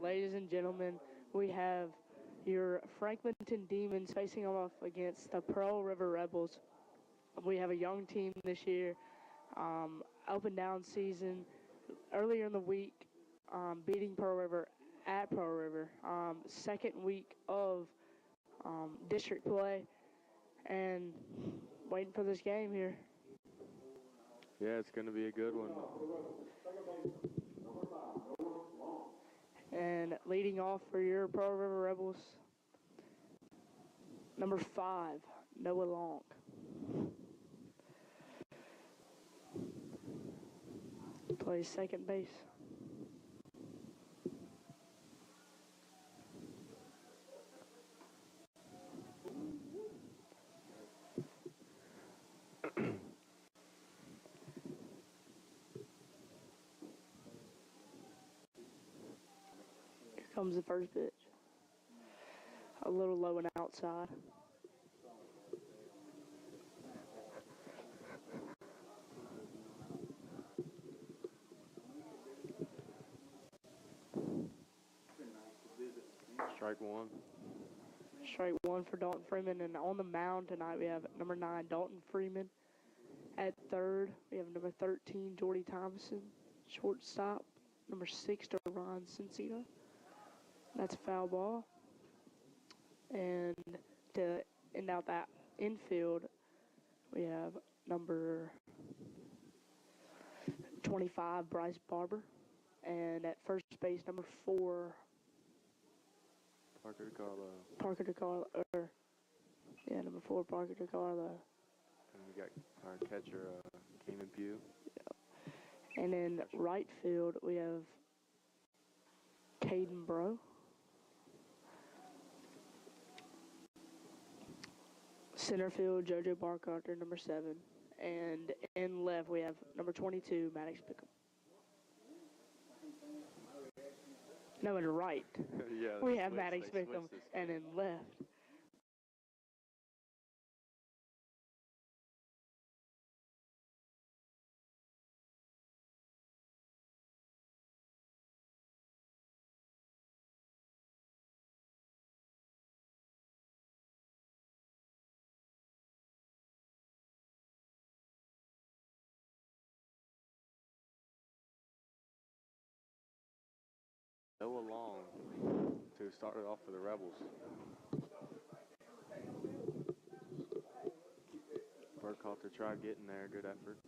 ladies and gentlemen, we have your Franklinton Demons facing off against the Pearl River Rebels. We have a young team this year, up and down season. Earlier in the week, beating Pearl River at Pearl River. Second week of district play, and waiting for this game here. Yeah, it's going to be a good one. And leading off for your Pearl River Rebels, number 5, Noah Long. Plays second base. Here comes the first pitch. A little low and outside. Strike one. Strike one for Dalton Freeman. And on the mound tonight, we have number 9, Dalton Freeman. At third, we have number 13, Jordy Thomason. Shortstop, number 6, Ron Cincino. That's a foul ball. And to end out that infield, we have number 25, Bryce Barber. And at first base, number 4, Parker DeCarlo. Number 4, Parker DeCarlo. And we got our catcher, Keenan Pugh. And in right field, we have Caden Bro. Center field, JoJo Barcarter, number 7. And in left, we have number 22, Maddox Pickham. No, in right, Yeah, we have Maddox Pickham. And in left, Noah Long to start it off for the Rebels. Burkhalter tried getting there. Good effort.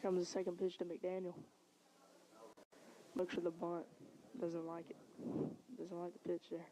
here comes the second pitch to McDaniel. Looks for the bunt. Doesn't like it. Doesn't like the pitch there.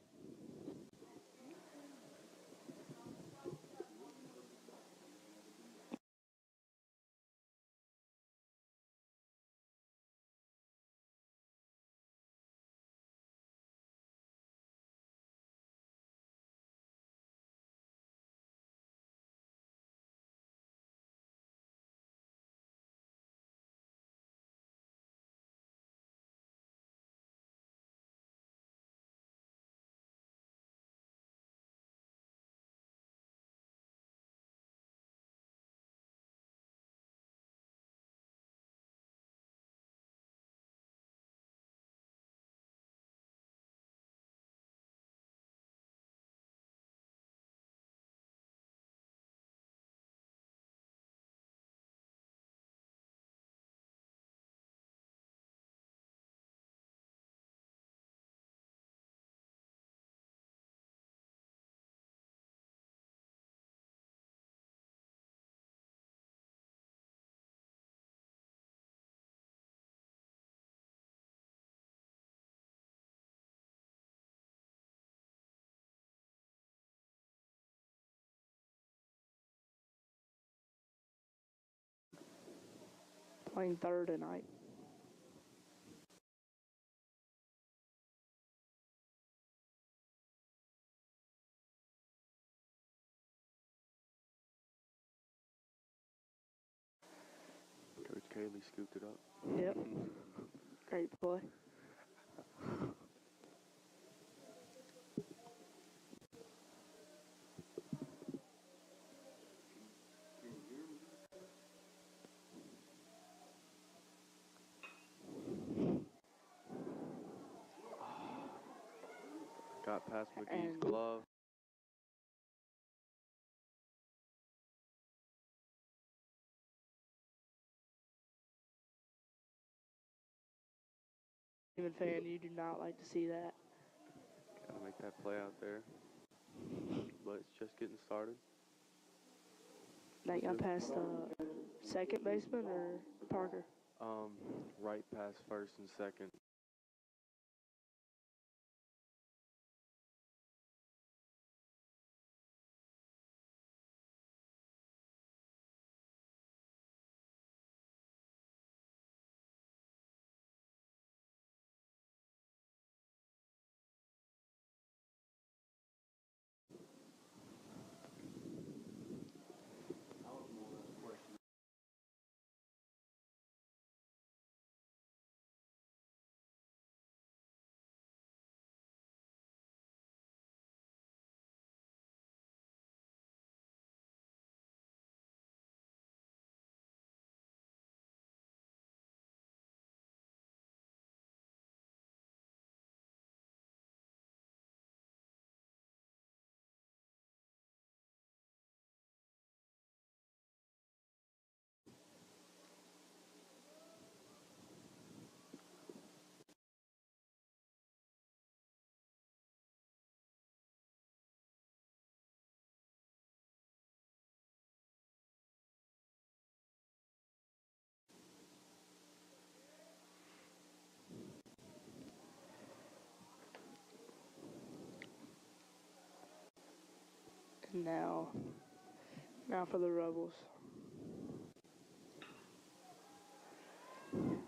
playing third tonight. Coach Cayley scooped it up. Yep. Great play. Got past McGee's glove. Even fan, you do not like to see that. Gotta make that play out there. But it's just getting started. That got past second baseman or Parker? Right past first and second. And now for the Rebels.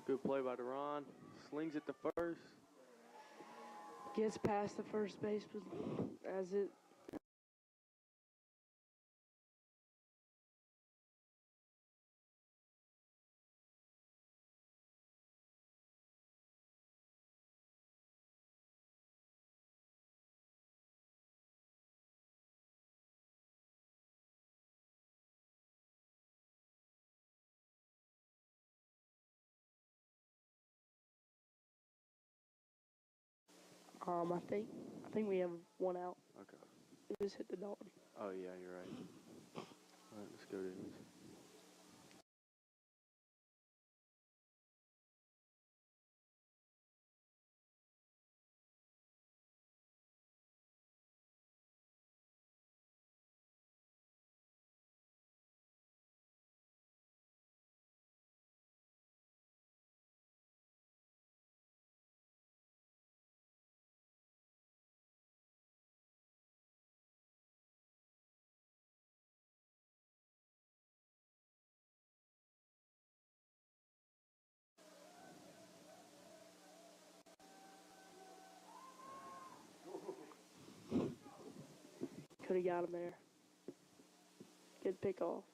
Good play by Deron. Slings it to first. Gets past the first baseman as it. I think we have one out. Okay. It just hit the Dalton. Oh, yeah, you're right. All right, let's go, Davis. Could have got him there. Good pick off.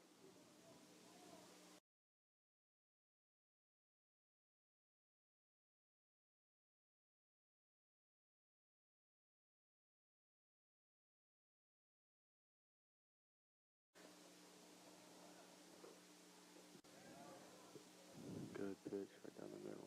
Good pitch right down the middle.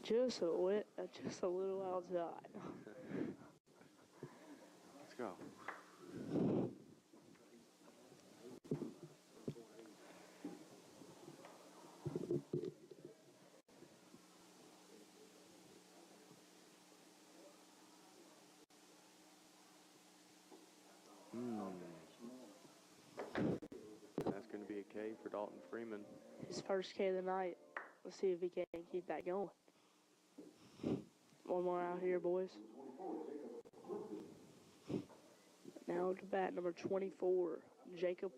Just a little outside. Let's go. That's going to be a K for Freeman. His first K of the night. Let's see if he can keep that going. One more out here, boys. Now to bat number 24, Jacob.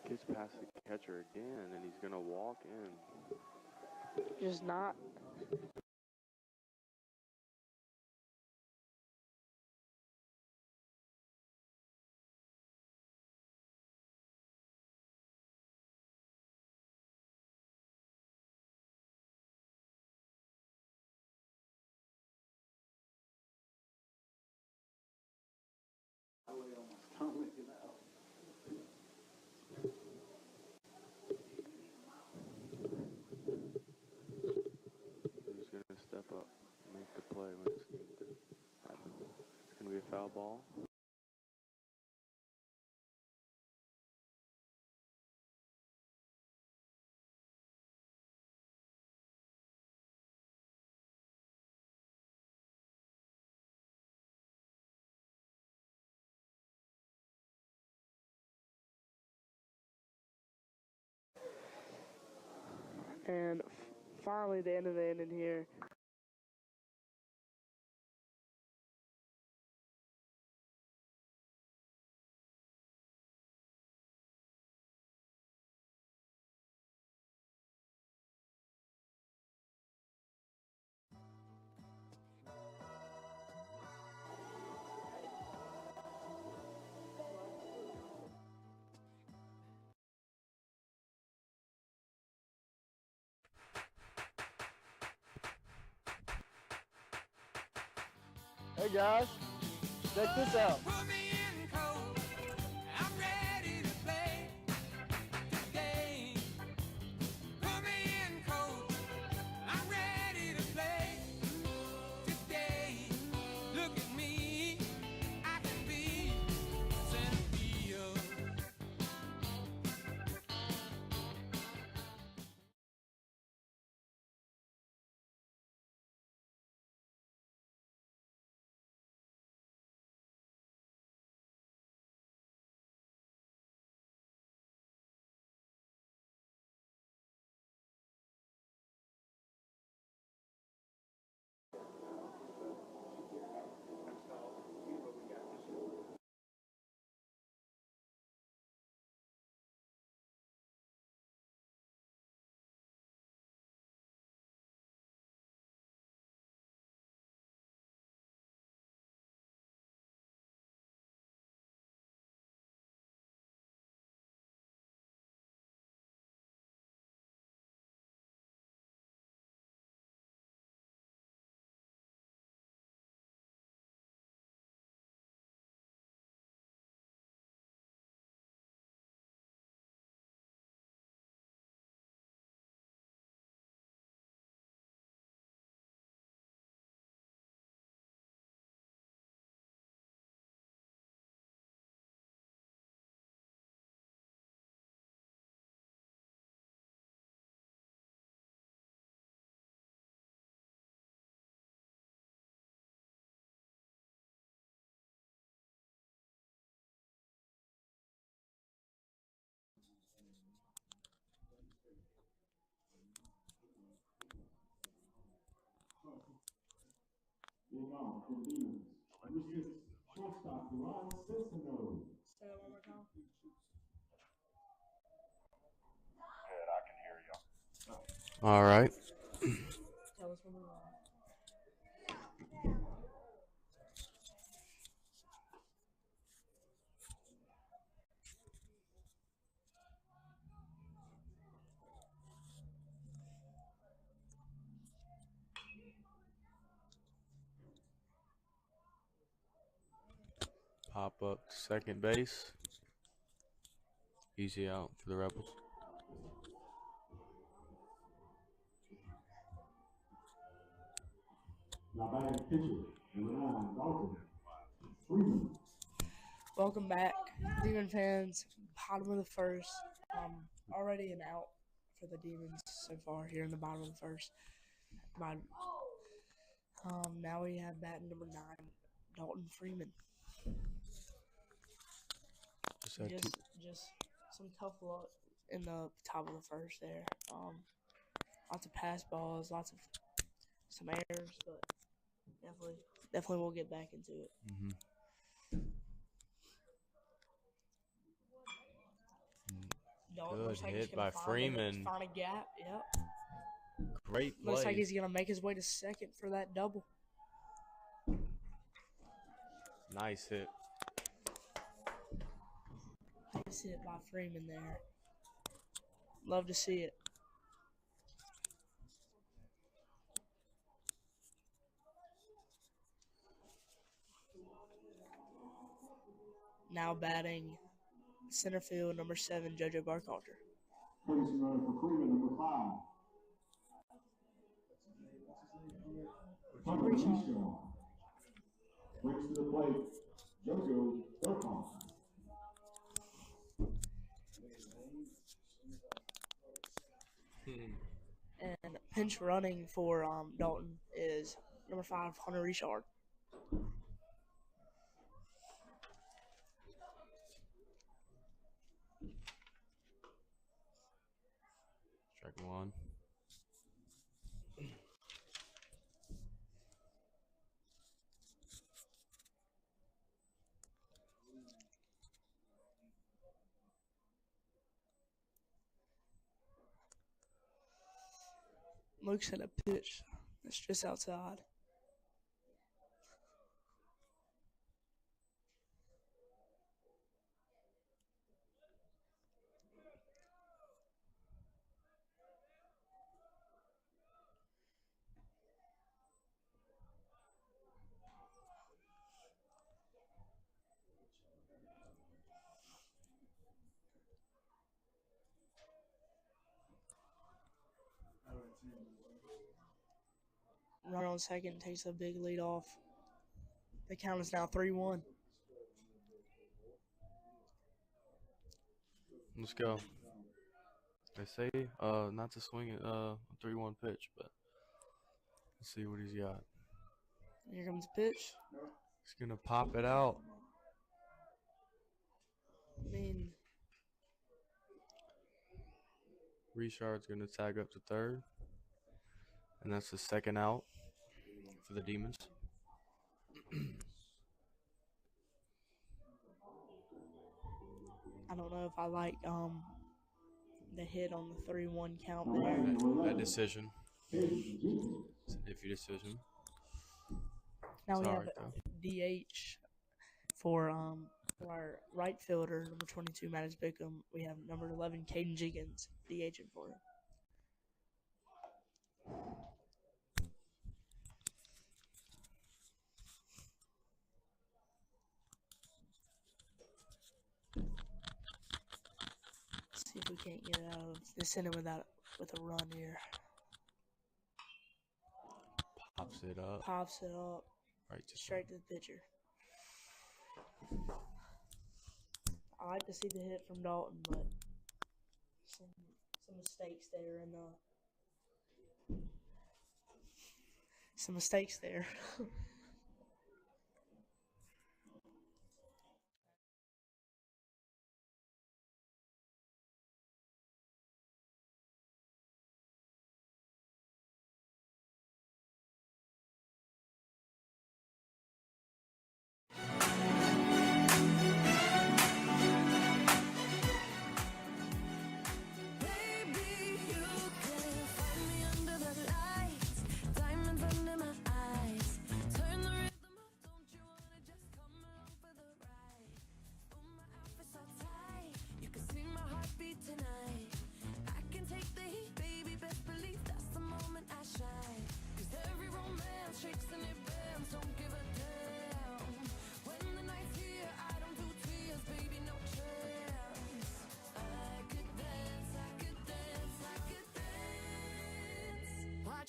Gets past the catcher again, and he's going to walk in. Just not. Who's going to step up and make the play when it's needed to happen? It's going to be a foul ball. And finally, the end of the inning here. Hey guys, check this out. All right. Tell us when we're wrong. Pop up to second base. Easy out for the Rebels. Welcome back, Demon fans. Bottom of the first. Already an out for the Demons so far here in the bottom of the first. Now we have batting number 9, Dalton Freeman. Just some tough luck in the top of the first there. Lots of pass balls, lots of some errors, but definitely we'll get back into it. Mm-hmm. Dalton Good hit by Freeman. Find a gap. Yep. Great play. Looks like he's gonna make his way to second for that double. Nice hit. Nice hit by Freeman there. Love to see it. Now batting center field, number 7, JoJo Barkalter. Placing runner for Freeman, number 5. Tucker Leeshaw. Brings to the plate, JoJo Barkalter. And pinch running for Dalton is number 5, Hunter Richard. Strike 1. Looks at a pitch that's just outside. Runner on second takes a big lead off. The count is now 3-1. Let's go. They say not to swing at a 3-1 pitch, but let's see what he's got. Here comes the pitch. He's gonna pop it out. I mean, Richard's gonna tag up to third, and that's the second out for the Demons. I don't know if I like the hit on the 3-1 count there. That decision. It's an iffy decision. Now we have though. DH for our right fielder, number 22, Mattis Bickham. We have number 11, Caden Jenkins, DHing for him. Let's see if we can't get out of this inning with a run here. Pops it up. Right to Straight to the pitcher. I like to see the hit from Dalton, but some mistakes there some mistakes there.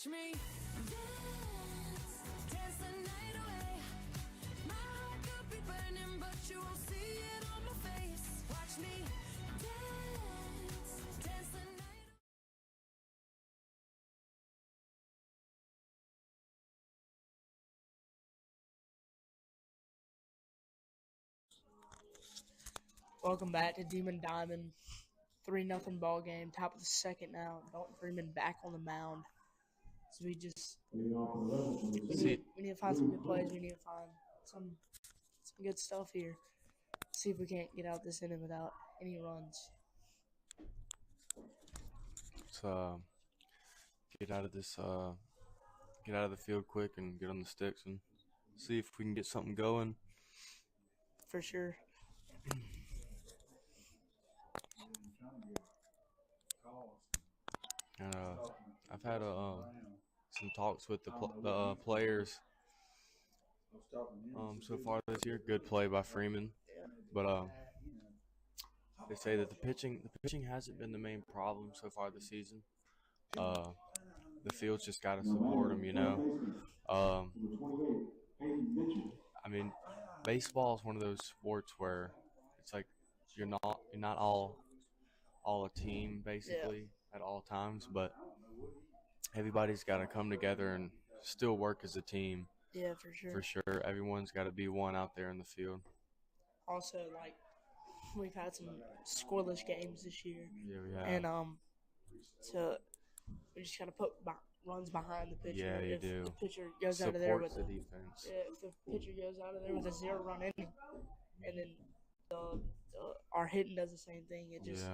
Watch me dance, dance the night away. My heart could be burning, but you won't see it on my face. Watch me dance, dance the night away. Welcome back to Demon Diamond. 3-0 ball game. Top of the second now. Dalton Freeman back on the mound. So we just See, we need to find some good plays. We need to find some good stuff here. See if we can't get out this inning without any runs. let's get out of this get out of the field quick and get on the sticks and see if we can get something going. For sure. And I've had some talks with the players so far this year. Good play by Freeman, but they say that the pitching hasn't been the main problem so far this season. The field's just got to support them, you know. I mean, baseball is one of those sports where it's like you're not all a team basically at all times, but everybody's got to come together and still work as a team. Yeah, for sure. For sure, everyone's got to be one out there in the field. Also, like, we've had some scoreless games this year. Yeah, we have. And so we just gotta put runs behind the pitcher. Yeah, you if do. The pitcher goes out of there with the defense. Yeah, if the pitcher goes out of there with a 0-run inning, and then our hitting does the same thing, it just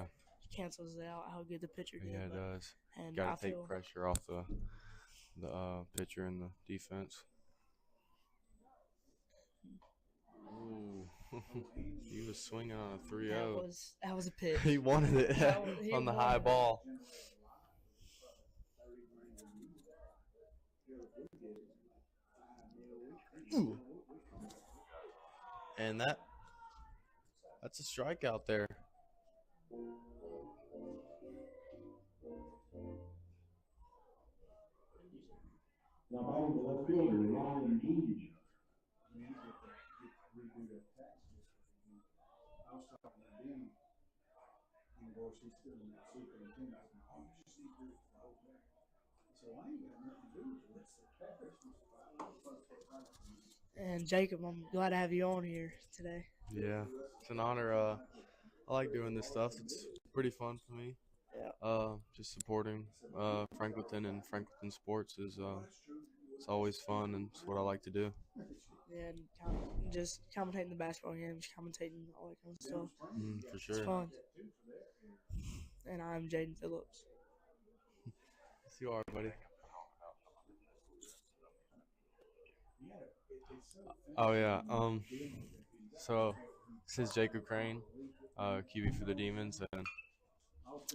cancels out how good the pitcher did. Yeah, it does. And Got to take pressure off the pitcher and the defense. Ooh, he was swinging on a 3-0. That was a pitch. He wanted it on the high ball. Ooh. And that's a strikeout there. Now batting the left fielder, Ryan Gage. I was talking to Danny, and of course he's still in that superintendent. Oh, you just need to do it for the whole thing. So I ain't got nothing to do with it. And Jacob, I'm glad to have you on here today. Yeah, it's an honor. I like doing this stuff. It's pretty fun for me. Yeah. Just supporting Franklinton and Franklinton sports is it's always fun, and it's what I like to do. Yeah, and just commentating the basketball games, commentating all that kind of stuff. For sure. It's fun. And I'm Jaden Phillips. Yes, you are, buddy. Oh yeah. So this is Jacob Crane, QB for the Demons, and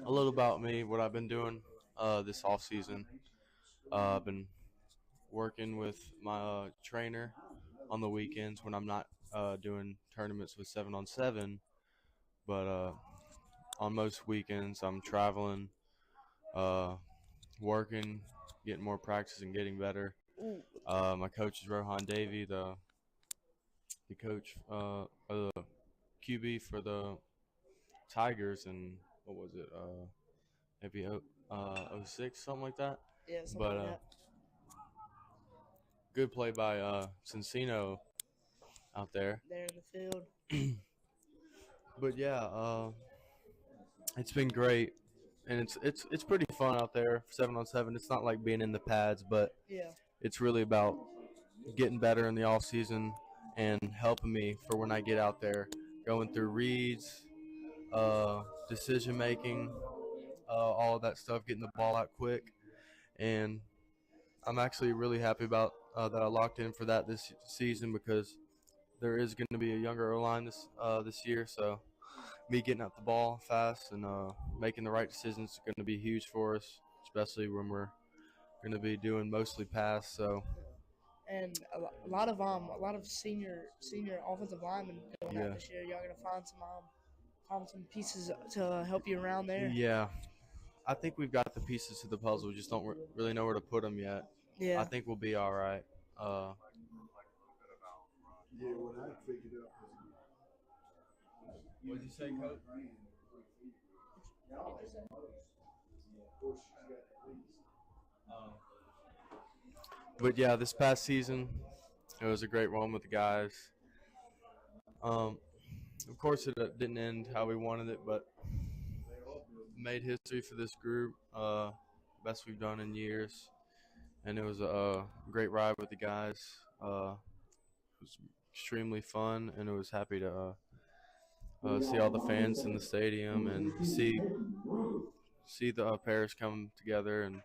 a little about me, what I've been doing this off season. I've been working with my trainer on the weekends when I'm not doing tournaments with 7-on-7, but on most weekends I'm traveling, working, getting more practice and getting better. My coach is Rohan Davey, the coach, the QB for the Tigers, and what was it? Maybe 06, something like that. Yeah, something like that. Good play by Cincino out there. There in the field. But yeah, it's been great, and it's pretty fun out there. 7-on-7. It's not like being in the pads, but it's really about getting better in the off season and helping me for when I get out there, going through reads, decision making, all of that stuff, getting the ball out quick, and I'm actually really happy about that I locked in for that this season, because there is going to be a younger O-line this year, so me getting out the ball fast and making the right decisions is going to be huge for us, especially when we're going to be doing mostly pass. So. And a lot of senior offensive linemen going out this year. Y'all gonna find some pieces to help you around there. Yeah, I think we've got the pieces to the puzzle. We just don't really know where to put them yet. Yeah. I think we'll be all right. Yeah, what I figured out was. What'd you say, Coach? But yeah, this past season, it was a great run with the guys. Of course, it didn't end how we wanted it, but made history for this group. Best we've done in years, and it was a great ride with the guys. It was extremely fun, and it was happy to see all the fans in the stadium and see the pairs come together and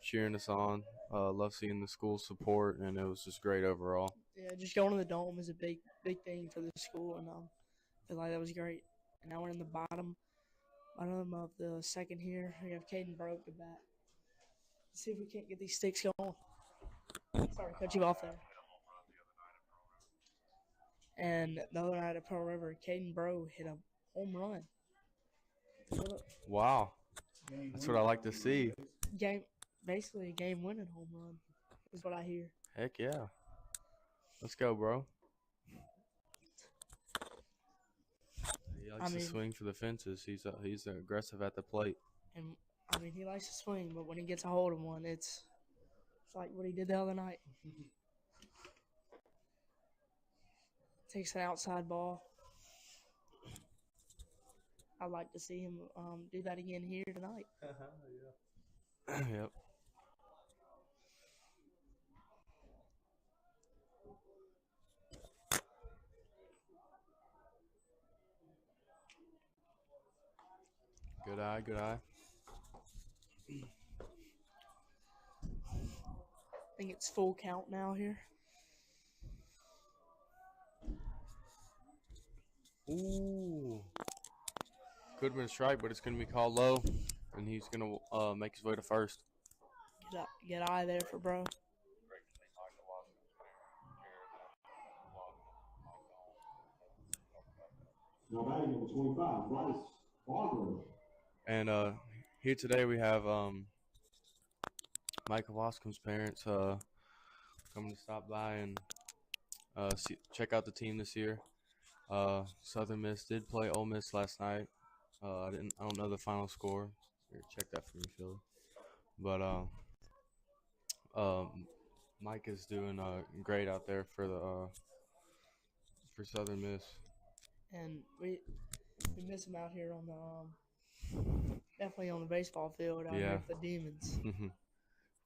cheering us on. Love seeing the school support, and it was just great overall. Yeah, just going to the dome is a big thing for the school, and I feel like that was great. And now we're in the bottom of the second here. We have Caden Broke to bat. Let's see if we can't get these sticks going. Sorry, cut you off there. And the other night at Pearl River, Caden Bro hit a home run. Wow, that's what I like to see. Basically a game-winning home run is what I hear. Heck yeah, let's go, bro. He likes to swing for the fences. He's aggressive at the plate. And he likes to swing, but when he gets a hold of one, it's like what he did the other night. Takes an outside ball. I'd like to see him do that again here tonight. Yeah. Yep. Good eye, good eye. I think it's full count now here. Ooh. Could have been a strike, but it's going to be called low, and he's going to make his way to first. Get eye there for Bro. Now batting number 25, Bryce Barber. And here today we have Micah Wascombe's parents coming to stop by and check out the team this year. Southern Miss did play Ole Miss last night. I don't know the final score. Here, check that for me, Philly. But Mike is doing great out there for Southern Miss. And we miss him out here on the definitely on the baseball field out here with the Demons.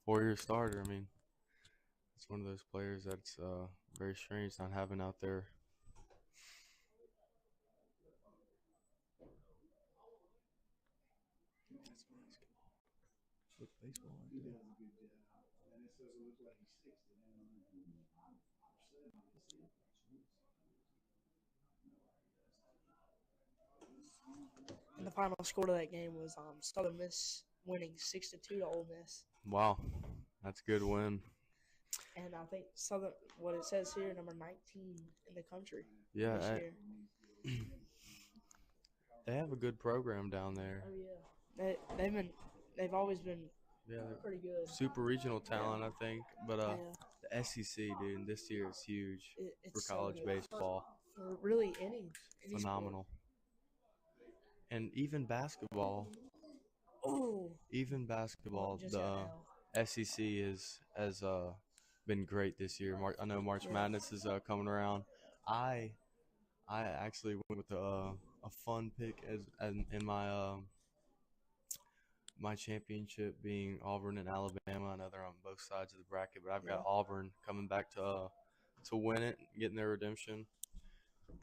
4-year starter. I mean, it's one of those players that's very strange not having out there. Baseball. He does a good job. And it doesn't look like he's 60 now. And the final score of that game was Southern Miss winning 6-2 to Ole Miss. Wow, that's a good win. And I think what it says here, number 19 in the country. Yeah, this year. They have a good program down there. Oh yeah, they've always been pretty good. Super regional talent, I think. But the SEC, dude, this year is huge for college baseball. For really any phenomenal. Sport. And even basketball. Oh. Even basketball, the SEC has been great this year. I know March Madness is coming around. I actually went with a fun pick as in my my championship being Auburn and Alabama. I know they're on both sides of the bracket, but I've got Auburn coming back to win it, getting their redemption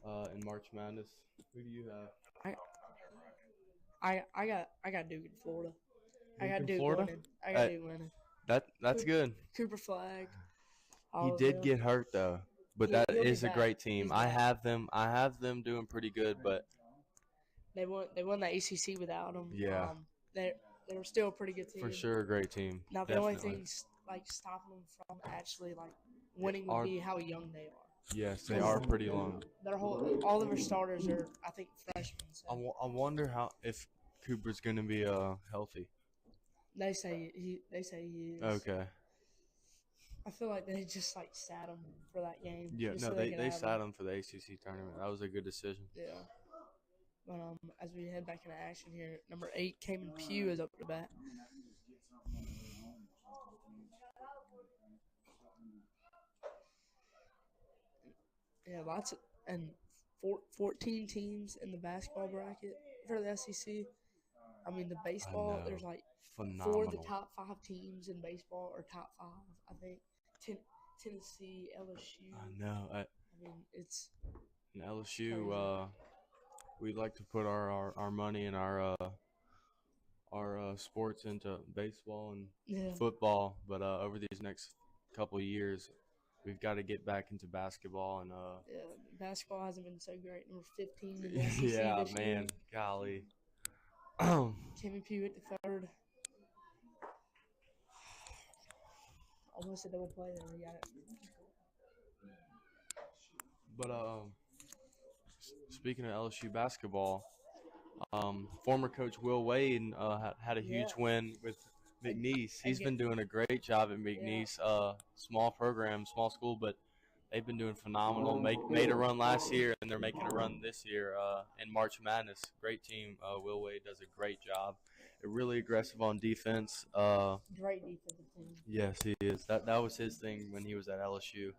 in March Madness. Who do you have? I got Duke in Florida. I got Duke winning. I got Duke winning. That's good. Cooper Flag. He did get hurt though, but that is a great team. I have them doing pretty good, but they won the ACC without him. Yeah. They're still a pretty good team. For sure, a great team. Now the only thing stopping them from actually winning would be how young they are. Yes, they are pretty young. All of their starters are, I think, freshmen. So. I wonder how if Cooper's going to be healthy. They say he is. Okay. I feel like they just sat him for that game. Yeah, just no, so they sat him for the ACC tournament. That was a good decision. Yeah. But as we head back into action here, number 8, Cayman Pugh is up to bat. Yeah, 14 teams in the basketball bracket for the SEC. I mean, the baseball, there's Phenomenal. 4 of the top 5 teams in baseball are top 5. I think Tennessee, LSU. I know. I mean, it's in LSU. We'd like to put our money and our sports into baseball and football, but over these next couple of years, we've got to get back into basketball and basketball hasn't been so great. Number 15 in the SEC yeah, this man, year. golly. Cayman Pugh at the 3rd. Almost a double play there. We got it. But speaking of LSU basketball, former coach Will Wade had a huge win with McNeese. He's been doing a great job at McNeese. Small program, small school, but they've been doing phenomenal. Made a run last year, and they're making a run this year in March Madness. Great team. Will Wade does a great job. They're really aggressive on defense. Great defensive team. Yes, he is. That was his thing when he was at LSU.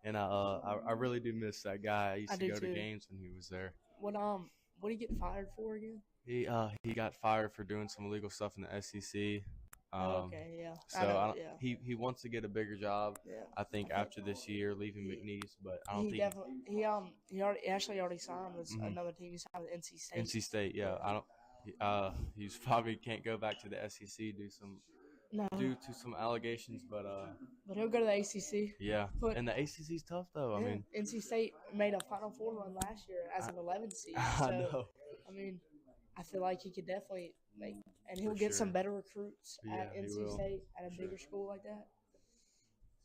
And I really do miss that guy. I used to go to games when he was there. What did he get fired for again? He got fired for doing some illegal stuff in the SEC. Okay, yeah. So he wants to get a bigger job. Yeah. I think after this year, leaving McNeese, but I don't he think definitely he already signed with another team. He signed with NC State. NC State, yeah. I don't. He's probably can't go back to the SEC due to some allegations, but he'll go to the ACC. Yeah, and the ACC's tough though. I mean, NC State made a Final Four run last year as an 11 seed. So, I know. I mean, I feel like he could definitely make, and he'll get some better recruits at NC State at a bigger school like that.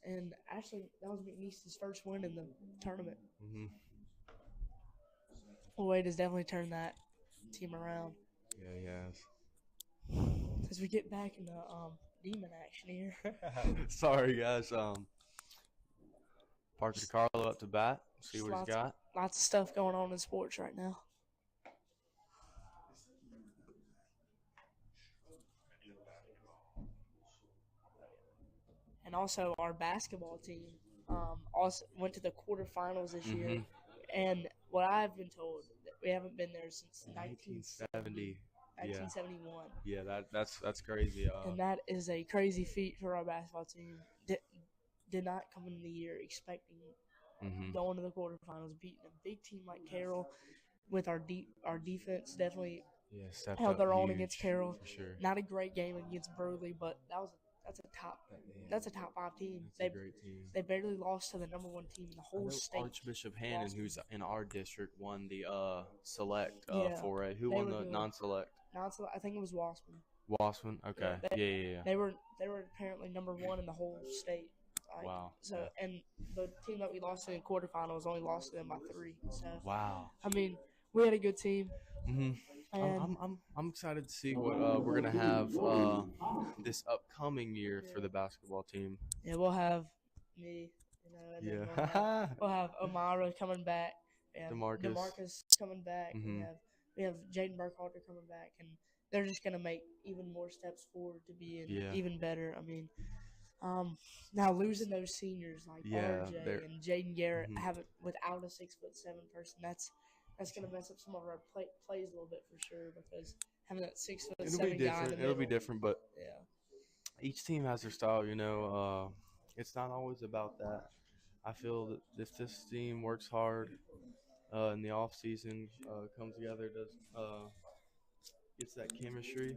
And actually, that was McNeese's first win in the tournament. Mm-hmm. Wade has definitely turned that team around. Yeah, he has. As we get back into demon action here. Sorry, guys. Parker DiCarlo up to bat. See what he's got. Lots of stuff going on in sports right now. And also our basketball team also went to the quarterfinals this year. And what I've been told, we haven't been there since 1970. 1971. Yeah, that's crazy. And that is a crazy feat for our basketball team. Did not come into the year expecting going to the quarterfinals, beating a big team like Carroll. With our defense definitely held their own against Carroll. For sure. Not a great game against Burley, but that's a top 5 team. That's a great team. They barely lost to the number 1 team in the whole state. Archbishop Hannon, who's in our district, won the select 4A. Who won the non-select? I think it was Wassman. Wassman, okay. Yeah. They were apparently number 1 in the whole state. Wow. So and the team that we lost to in quarterfinals only lost to them by 3. So wow. I mean, we had a good team. I'm excited to see what we're gonna have this upcoming year for the basketball team. Yeah, we'll have me. And then we'll have O'Mara coming back. DeMarcus coming back. We have Jaden Burkhalter coming back, and they're just gonna make even more steps forward to be even better. I mean, now losing those seniors like RJ and Jaden Garrett without a 6'7" person, that's gonna mess up some of our plays a little bit for sure, because having that 6'7" guy. It'll be different, but each team has their style. It's not always about that. I feel that if this team works hard in the off season, comes together, gets that chemistry,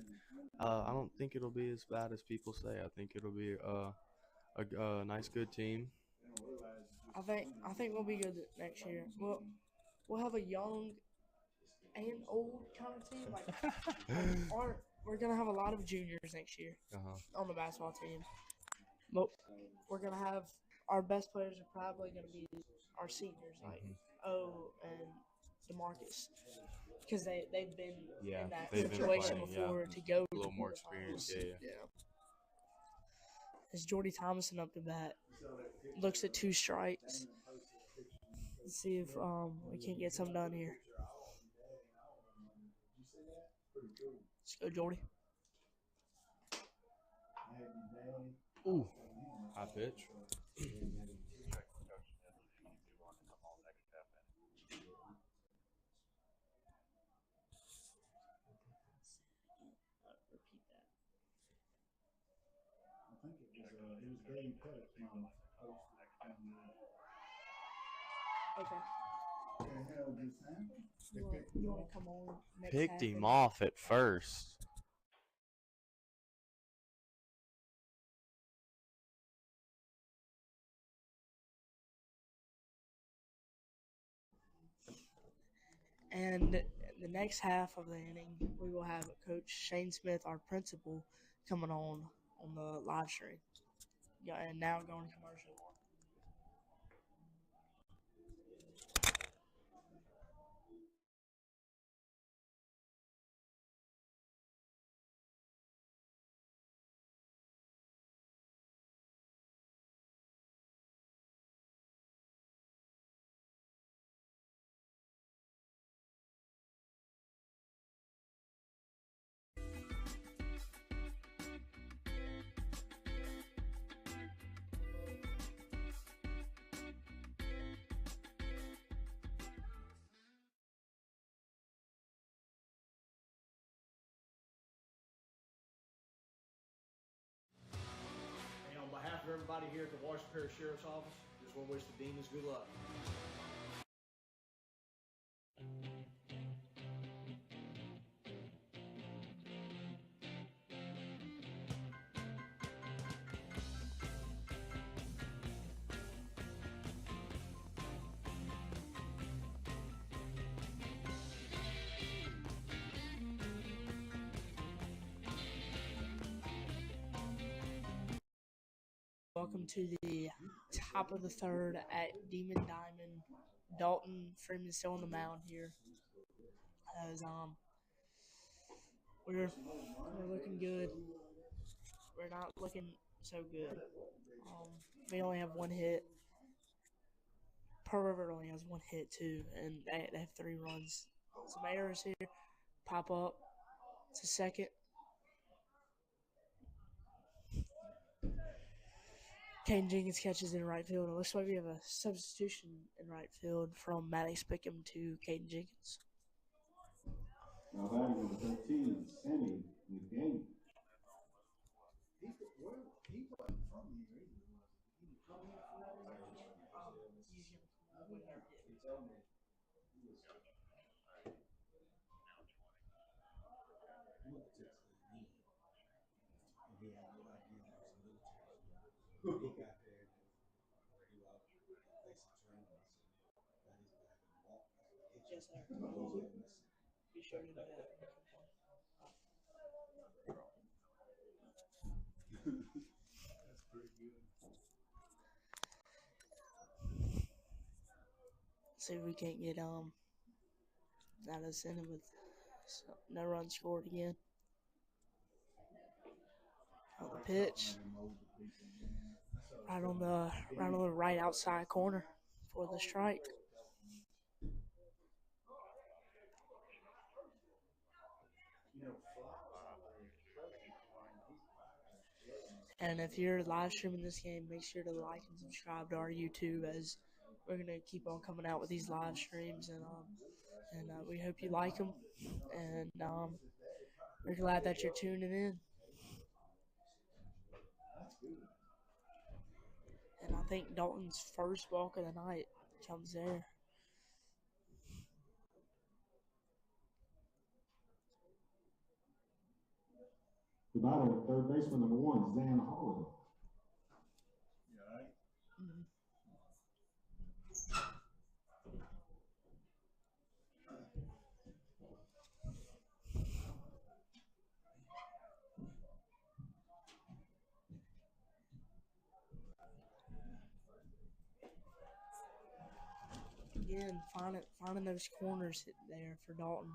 I don't think it'll be as bad as people say. I think it'll be a nice, good team. I think we'll be good next year. We'll have a young and old kind of team. We're gonna have a lot of juniors next year on the basketball team. But we're gonna have our best players are probably gonna be our seniors, like O and DeMarcus, because they've been in that they've been situation playing, before to go a little to more experience. Yeah. It's Jordy Thomason up to bat. Looks at 2 strikes. Let's see if we can't get something done here. Let's go, Jordy. Ooh, high pitch. Repeat that. I think it was Dave Pettit from Okay. What the hell just happened? You want to come on next Picked half him and- off at first. And the next half of the inning, we will have Coach Shane Smith, our principal, coming on the live stream. Yeah, and now going to commercial. And on behalf of everybody here at the Washington Parish Sheriff's Office, just want to wish the demons good luck. Welcome to the top of the third at Demon Diamond. Dalton Freeman still on the mound here. As we're looking good. We're not looking so good. We only have 1 hit. Pearl River only has 1 hit too, and they have 3 runs. Some errors here. Pop up to second. Caden Jenkins catches in right field. It looks like we have a substitution in right field from Maddox Pickham to Caden Jenkins. Now batting number 13, Sammy McGaney. He wasn't from here either, was he? He was from here for that reason? He told me he was. He went to Texas A&M. And he had no idea there was a military school. When he got there, where he was basic training, I said, got his bag and walked. Yes, sir. Be sure to do that. That's pretty good. See if we can't get out of this inning with no run scored again. On the pitch, right on the right outside corner for the strike. And if you're live streaming this game, make sure to like and subscribe to our YouTube, as we're gonna keep on coming out with these live streams, and we hope you like them. And we're glad that you're tuning in. And I think Dalton's first walk of the night comes there. The batter, third baseman number 1, Zan Holiday. You all right? Mm-hmm. again, finding those corners there for Dalton.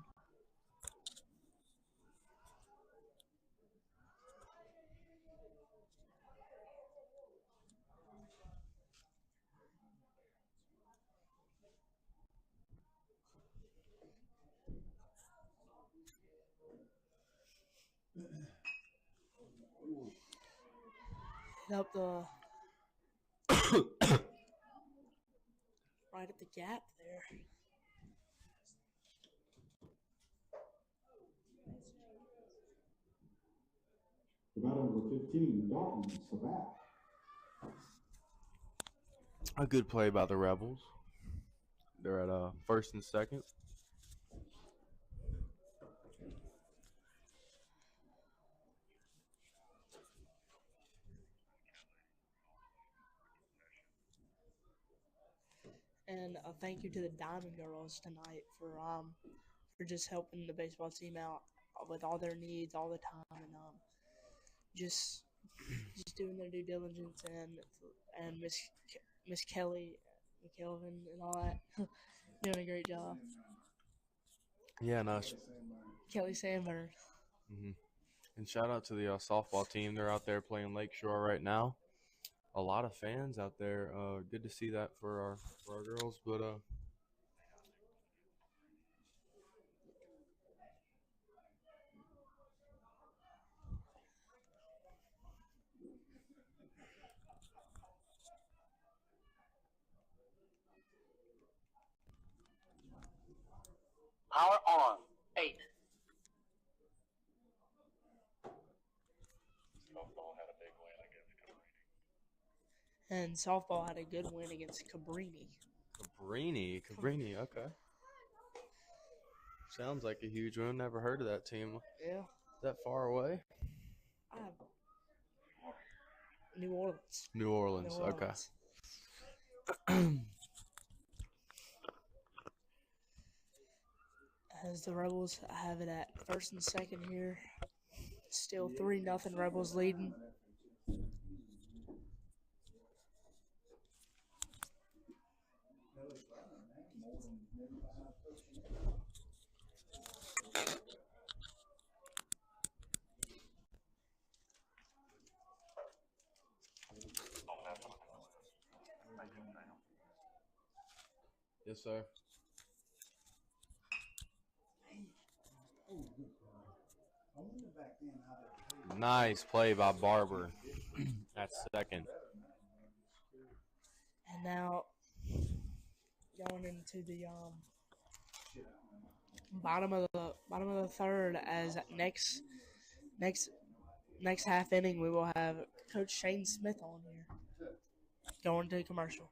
Up the right at the gap there. The batter number 15, Dalton Sabat. A good play by the Rebels. They're at first and second. And a thank you to the Diamond Girls tonight for just helping the baseball team out with all their needs all the time, and just doing their due diligence, and Miss Kelly, McKelvin, and all that, doing a great job. Yeah, nice. Kelly Sandberg. Mm-hmm. And shout out to the softball team. They're out there playing Lakeshore right now. A lot of fans out there. Good to see that for our girls, but Power on. 8. And softball had a good win against Cabrini. Cabrini, okay. Sounds like a huge one. Never heard of that team. Yeah. That far away? New Orleans. New Orleans. Okay. As the Rebels have it at first and second here. Still 3-0 Rebels leading. Yes, sir. Nice play by Barber at second. And now going into the bottom of the third, as next half inning we will have Coach Shane Smith on here going to commercial.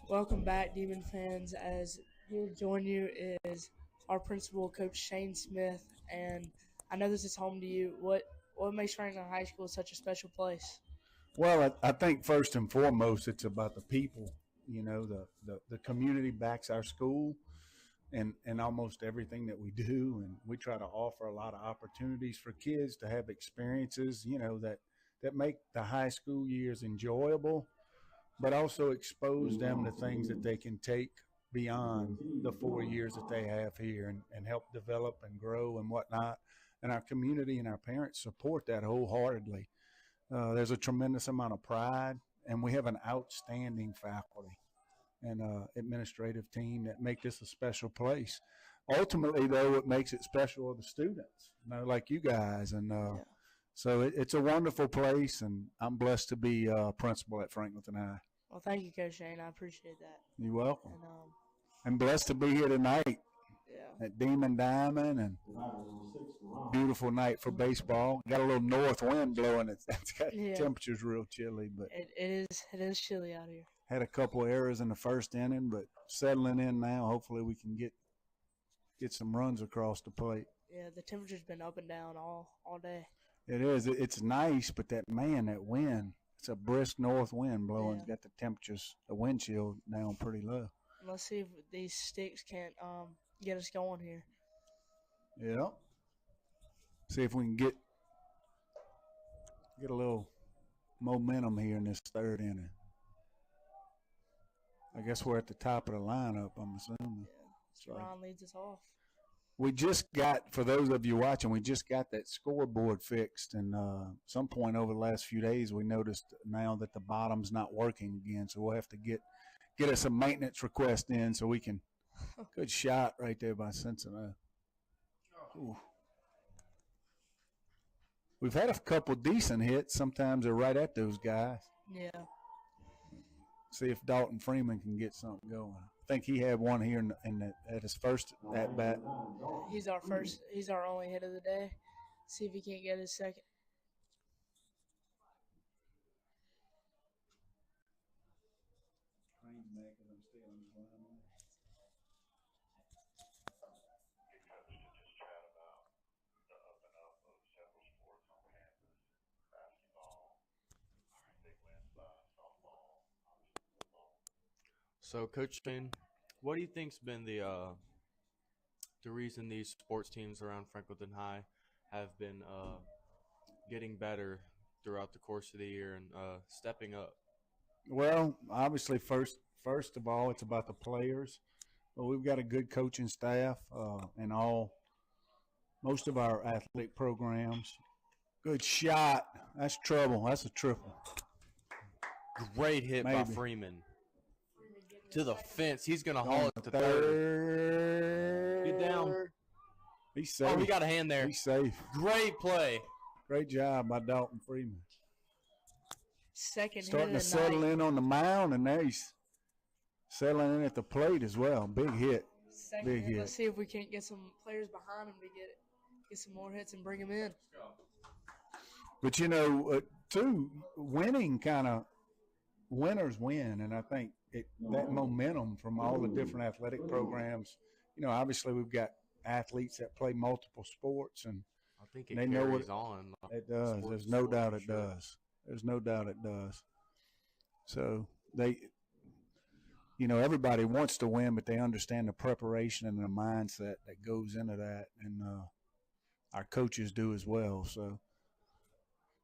Welcome back, Demon fans. As here to join you is our principal, Coach Shane Smith. And I know this is home to you. What makes Franklin High School such a special place? Well, I think first and foremost, it's about the people You know, the community backs our school and almost everything that we do, and we try to offer a lot of opportunities for kids to have experiences, you know, that make the high school years enjoyable, but also expose them to things that they can take beyond the 4 years that they have here and help develop and grow and whatnot. And our community and our parents support that wholeheartedly. There's a tremendous amount of pride, and we have an outstanding faculty and administrative team that make this a special place. Ultimately, though, what makes it special are the students, you know, like you guys. And so it's a wonderful place, and I'm blessed to be principal at Franklinton High. Well, thank you, Coach Shane. I appreciate that. You're welcome. And I'm blessed to be here tonight yeah, at Demon Diamond, and beautiful night for baseball. Got a little north wind blowing. It's got temperatures real chilly, but it is chilly out here. Had a couple of errors in the first inning, but settling in now. Hopefully we can get some runs across the plate. Yeah, the temperature's been up and down all day. It is. It's nice, but that wind, it's a brisk north wind blowing. It's got the temperatures, the wind chill down pretty low. Let's see if these sticks can't get us going here. Yeah. See if we can get a little momentum here in this third inning. I guess we're at the top of the lineup, I'm assuming. Yeah, so Ron leads us off. We just got, for those of you watching, we just got that scoreboard fixed. And some point over the last few days, we noticed now that the bottom's not working again. So we'll have to get us a maintenance request in so we can. Good shot right there by Cincinnati. Ooh. We've had a couple decent hits. Sometimes they're right at those guys. Yeah. See if Dalton Freeman can get something going. I think he had one here at his first at bat. He's our only hit of the day. See if he can't get his second. So, Coach Shane, what do you think's been the reason these sports teams around Franklinton High have been getting better throughout the course of the year and stepping up? Well, obviously, first of all, it's about the players. Well, we've got a good coaching staff in most of our athletic programs. Good shot. That's trouble. That's a triple. Great hit by Freeman. To the fence. He's going to haul it to third. Get down. He's safe. Oh, he got a hand there. He's safe. Great play. Great job by Dalton Freeman. Second starting hit to settle in on the mound, and there he's settling in at the plate as well. Big hit. Big hit. Let's see if we can't get some players behind him to get some more hits and bring him in. But, you know, too, winners win, and I think that momentum from all the different athletic programs, you know, obviously we've got athletes that play multiple sports, and I think they know what it does. There's no doubt it does. There's no doubt it does. So everybody wants to win, but they understand the preparation and the mindset that goes into that, and our coaches do as well. So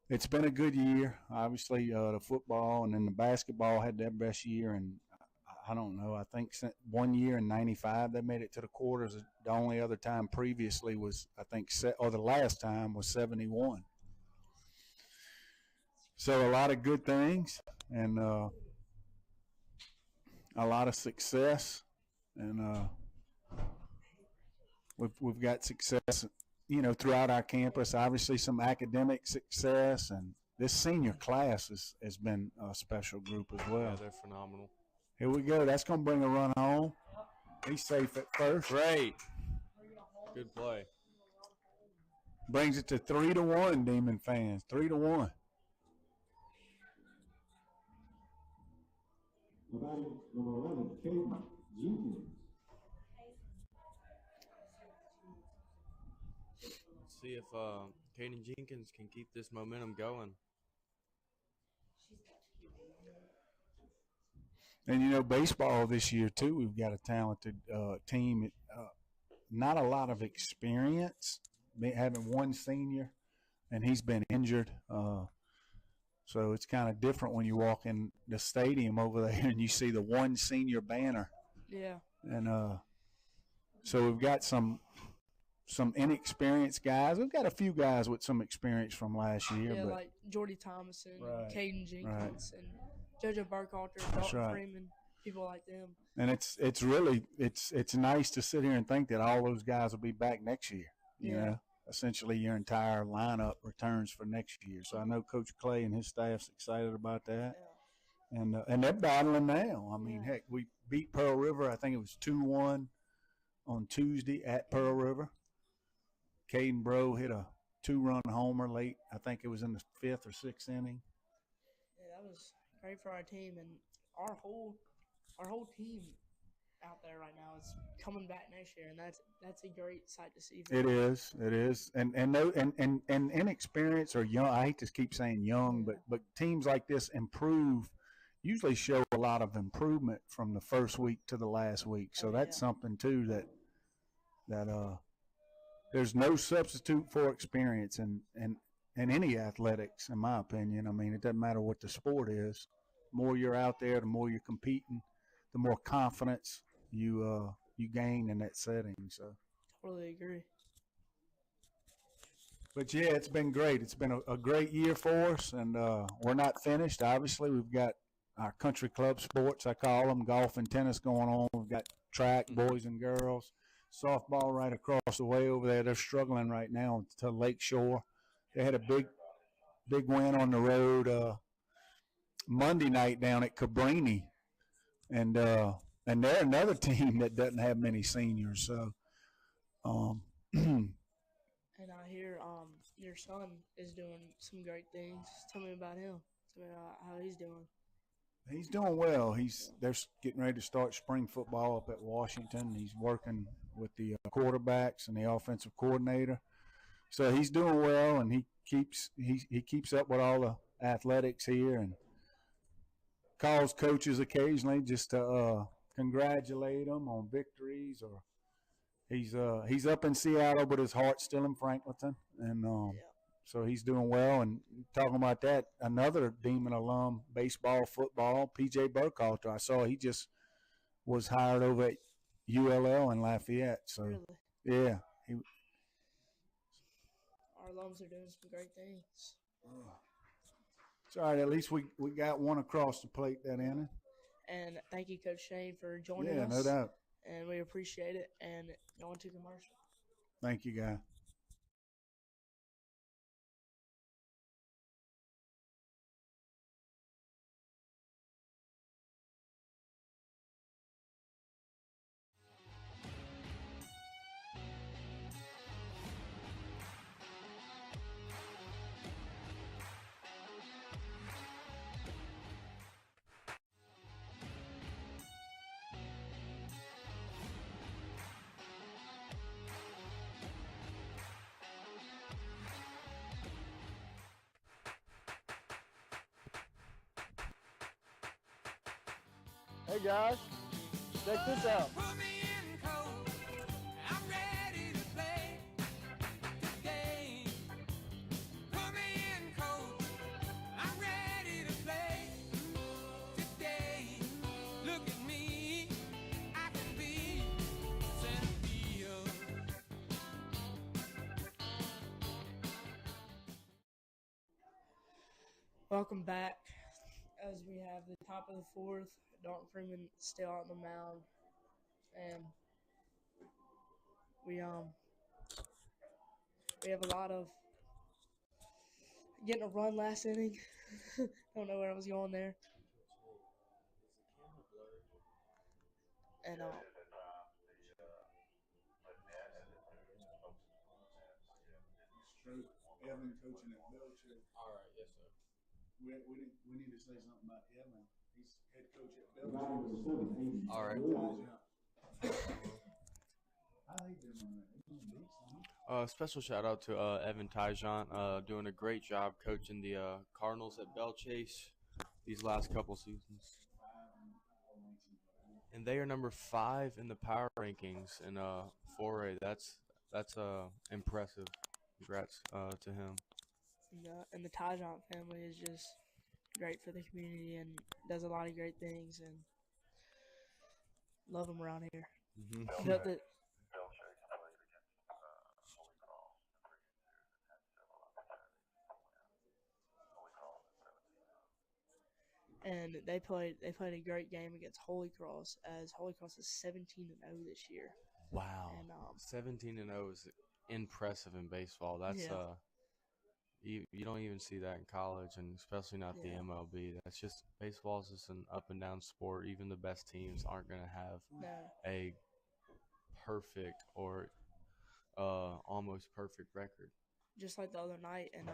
it's been a good year. Obviously, the football and then the basketball had their best year, and I don't know. I think 1 year in '95 they made it to the quarters. The only other time previously was, I think, the last time was '71. So a lot of good things and a lot of success, and we've got success, you know, throughout our campus. Obviously, some academic success, and this senior class has been a special group as well. Yeah, they're phenomenal. Here we go. That's going to bring a run home. He's safe at first. Great. Good play. Brings it to 3-1, Demon fans. 3-1. Number 11, Kate Jenkins. Let's see if Kaden Jenkins can keep this momentum going. And baseball this year too. We've got a talented team. Not a lot of experience, having one senior, and he's been injured. So it's kind of different when you walk in the stadium over there and you see the one senior banner. Yeah. And so we've got some inexperienced guys. We've got a few guys with some experience from last year. Yeah, but like Jordy Thomason, Right. Caden Jenkins, Right. and JoJo Burkhalter, Dalton right. Freeman, people like them. And it's really nice to sit here and think that all those guys will be back next year. You know, essentially your entire lineup returns for next year. So I know Coach Clay and his staff's excited about that. Yeah. And they're battling now. I mean, heck, we beat Pearl River. I think it was 2-1 on Tuesday at Pearl River. Caden Bro hit a 2-run homer late. I think it was in the 5th or 6th inning. Yeah, that was great for our team, and our whole team out there right now is coming back next year, and that's a great sight to see. It is, and inexperienced or young. I hate to keep saying young, but teams like this usually show a lot of improvement from the first week to the last week. So that's something too that there's no substitute for experience in any athletics, in my opinion. I mean, it doesn't matter what the sport is. The more you're out there, the more you're competing, the more confidence you gain in that setting. So Totally agree. But yeah, it's been great. It's been a great year for us, and we're not finished. Obviously, we've got our country club sports, I call them, golf and tennis going on. We've got track, boys and girls, softball right across the way over there. They're struggling right now to Lakeshore. They had a big win on the road Monday night down at Cabrini, and they're another team that doesn't have many seniors. So, And I hear your son is doing some great things. Tell me about him. Tell me how he's doing. He's doing well. They're getting ready to start spring football up at Washington. He's working with the quarterbacks and the offensive coordinator. So he's doing well, and he keeps up with all the athletics here and calls coaches occasionally just to congratulate them on victories. Or he's up in Seattle, but his heart's still in Franklinton, and so he's doing well. And talking about that, another Demon alum, baseball, football, P.J. Burkhalter. I saw he just was hired over at ULL in Lafayette. So, Really? Yeah. Our alums are doing some great things. It's all right. At least we got one across the plate that inning. And thank you, Coach Shane, for joining us. Yeah, no doubt. And we appreciate it. And going to commercial. Thank you, guy. Hey guys, check this out. Put me in cold. I'm ready to play today. Put me in cold. I'm ready to play today. Look at me. I can be center field. Welcome back. As we have the top of the fourth, Dalton Freeman still on the mound, and we have a lot of getting a run last inning. Don't know where I was going there. And Evan coaching at Belcher. All right, yes, sir. We need to say something about Evan. He's head coach at The Belcher. guy was 780. All right. How they doing on that? They doing decent, Special shout out to Evan Tyjon, doing a great job coaching the Cardinals at Bell Chase these last couple seasons. and they are number 5 in the power rankings in 4A. That's impressive. Congrats to him. And the Tajant family is just great for the community and does a lot of great things, and love them around here. Mm-hmm. And they played a great game against Holy Cross, as Holy Cross is 17-0 this year. Wow. And 17-0 is impressive in baseball. That's you don't even see that in college, and especially not the MLB. That's just baseball is just an up and down sport. Even the best teams aren't going to have a perfect or almost perfect record. Just like the other night in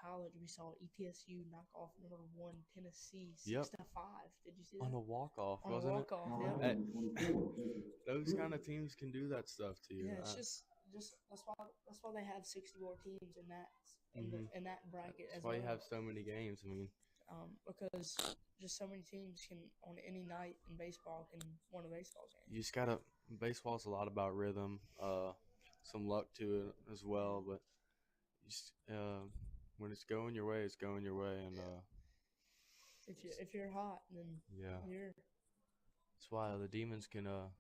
college, we saw ETSU knock off number 1 Tennessee 6-5. Did you see that? On a walk-off, On wasn't a walk-off, it? Those kind of teams can do that stuff to you. Yeah, it's just that's why they have 64 teams in that in that bracket. That's why you have so many games. I mean, because just so many teams can on any night in baseball can win a baseball game. You just gotta. Baseball's a lot about rhythm, some luck to it as well, but. Just, when it's going your way, it's going your way, and if you're hot, then you're. That's why the Demons can. I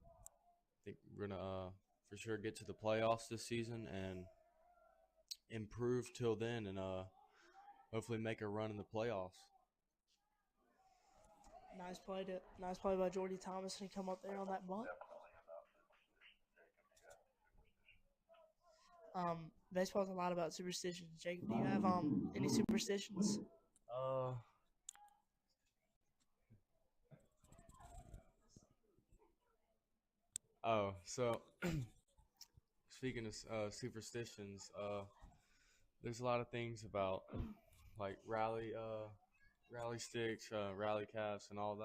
think we're gonna for sure get to the playoffs this season and improve till then, and hopefully make a run in the playoffs. Nice play by Jordy Thomas to come up there on that bunt. Baseball's a lot about superstitions. Jacob, do you have any superstitions? So speaking of superstitions, there's a lot of things about like rally sticks, rally caps, and all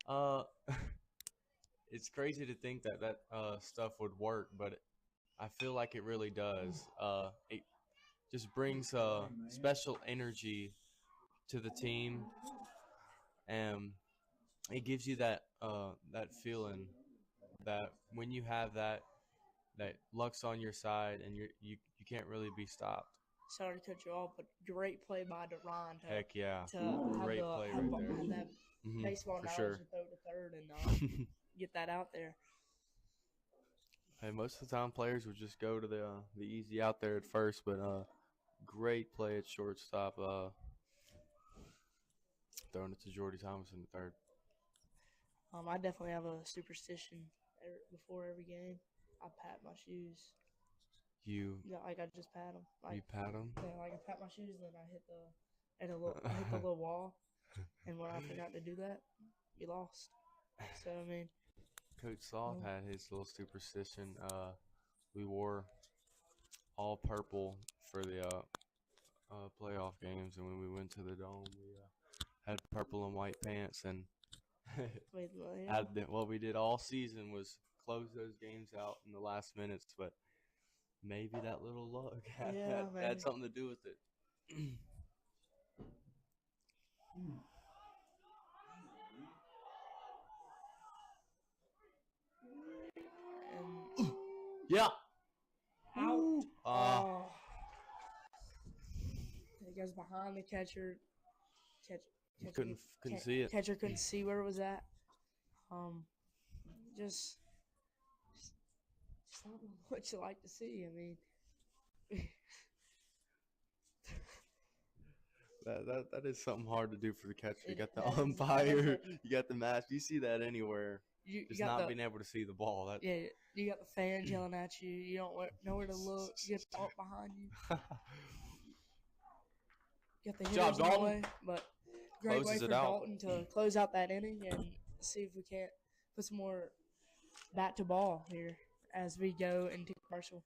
that. It's crazy to think that stuff would work, but I feel like it really does. It just brings special energy to the team, and it gives you that feeling that when you have that luck's on your side and you can't really be stopped. Sorry to cut you off, but great play by Deron. Heck yeah, Great play have right there. that baseball knowledge sure. to throw to third and get that out there. Hey, most of the time players would just go to the easy out there at first, but great play at shortstop, throwing it to Jordy Thomas in the third. I definitely have a superstition before every game. I pat my shoes. I just pat them. You pat them? Yeah, I pat my shoes, and then I hit the little wall. And when I forgot to do that, we lost. So I mean, Coach Sloth had his little superstition. We wore all purple for the playoff games, and when we went to the dome, we had purple and white pants, and what we did all season was close those games out in the last minutes, but maybe that little luck had something to do with it. Yeah. Out. It goes behind the catcher. Couldn't see it. Catcher couldn't see where it was at. Just not what you like to see. I mean, that is something hard to do for the catcher. You got the umpire, you got the match. You see that anywhere. Just not being able to see the ball. You got the fans yelling at you. You don't know where to look. You get the ball behind you. You got the hitters in the way, but great way for Dalton to close out that inning and see if we can't put some more bat to ball here as we go into commercial.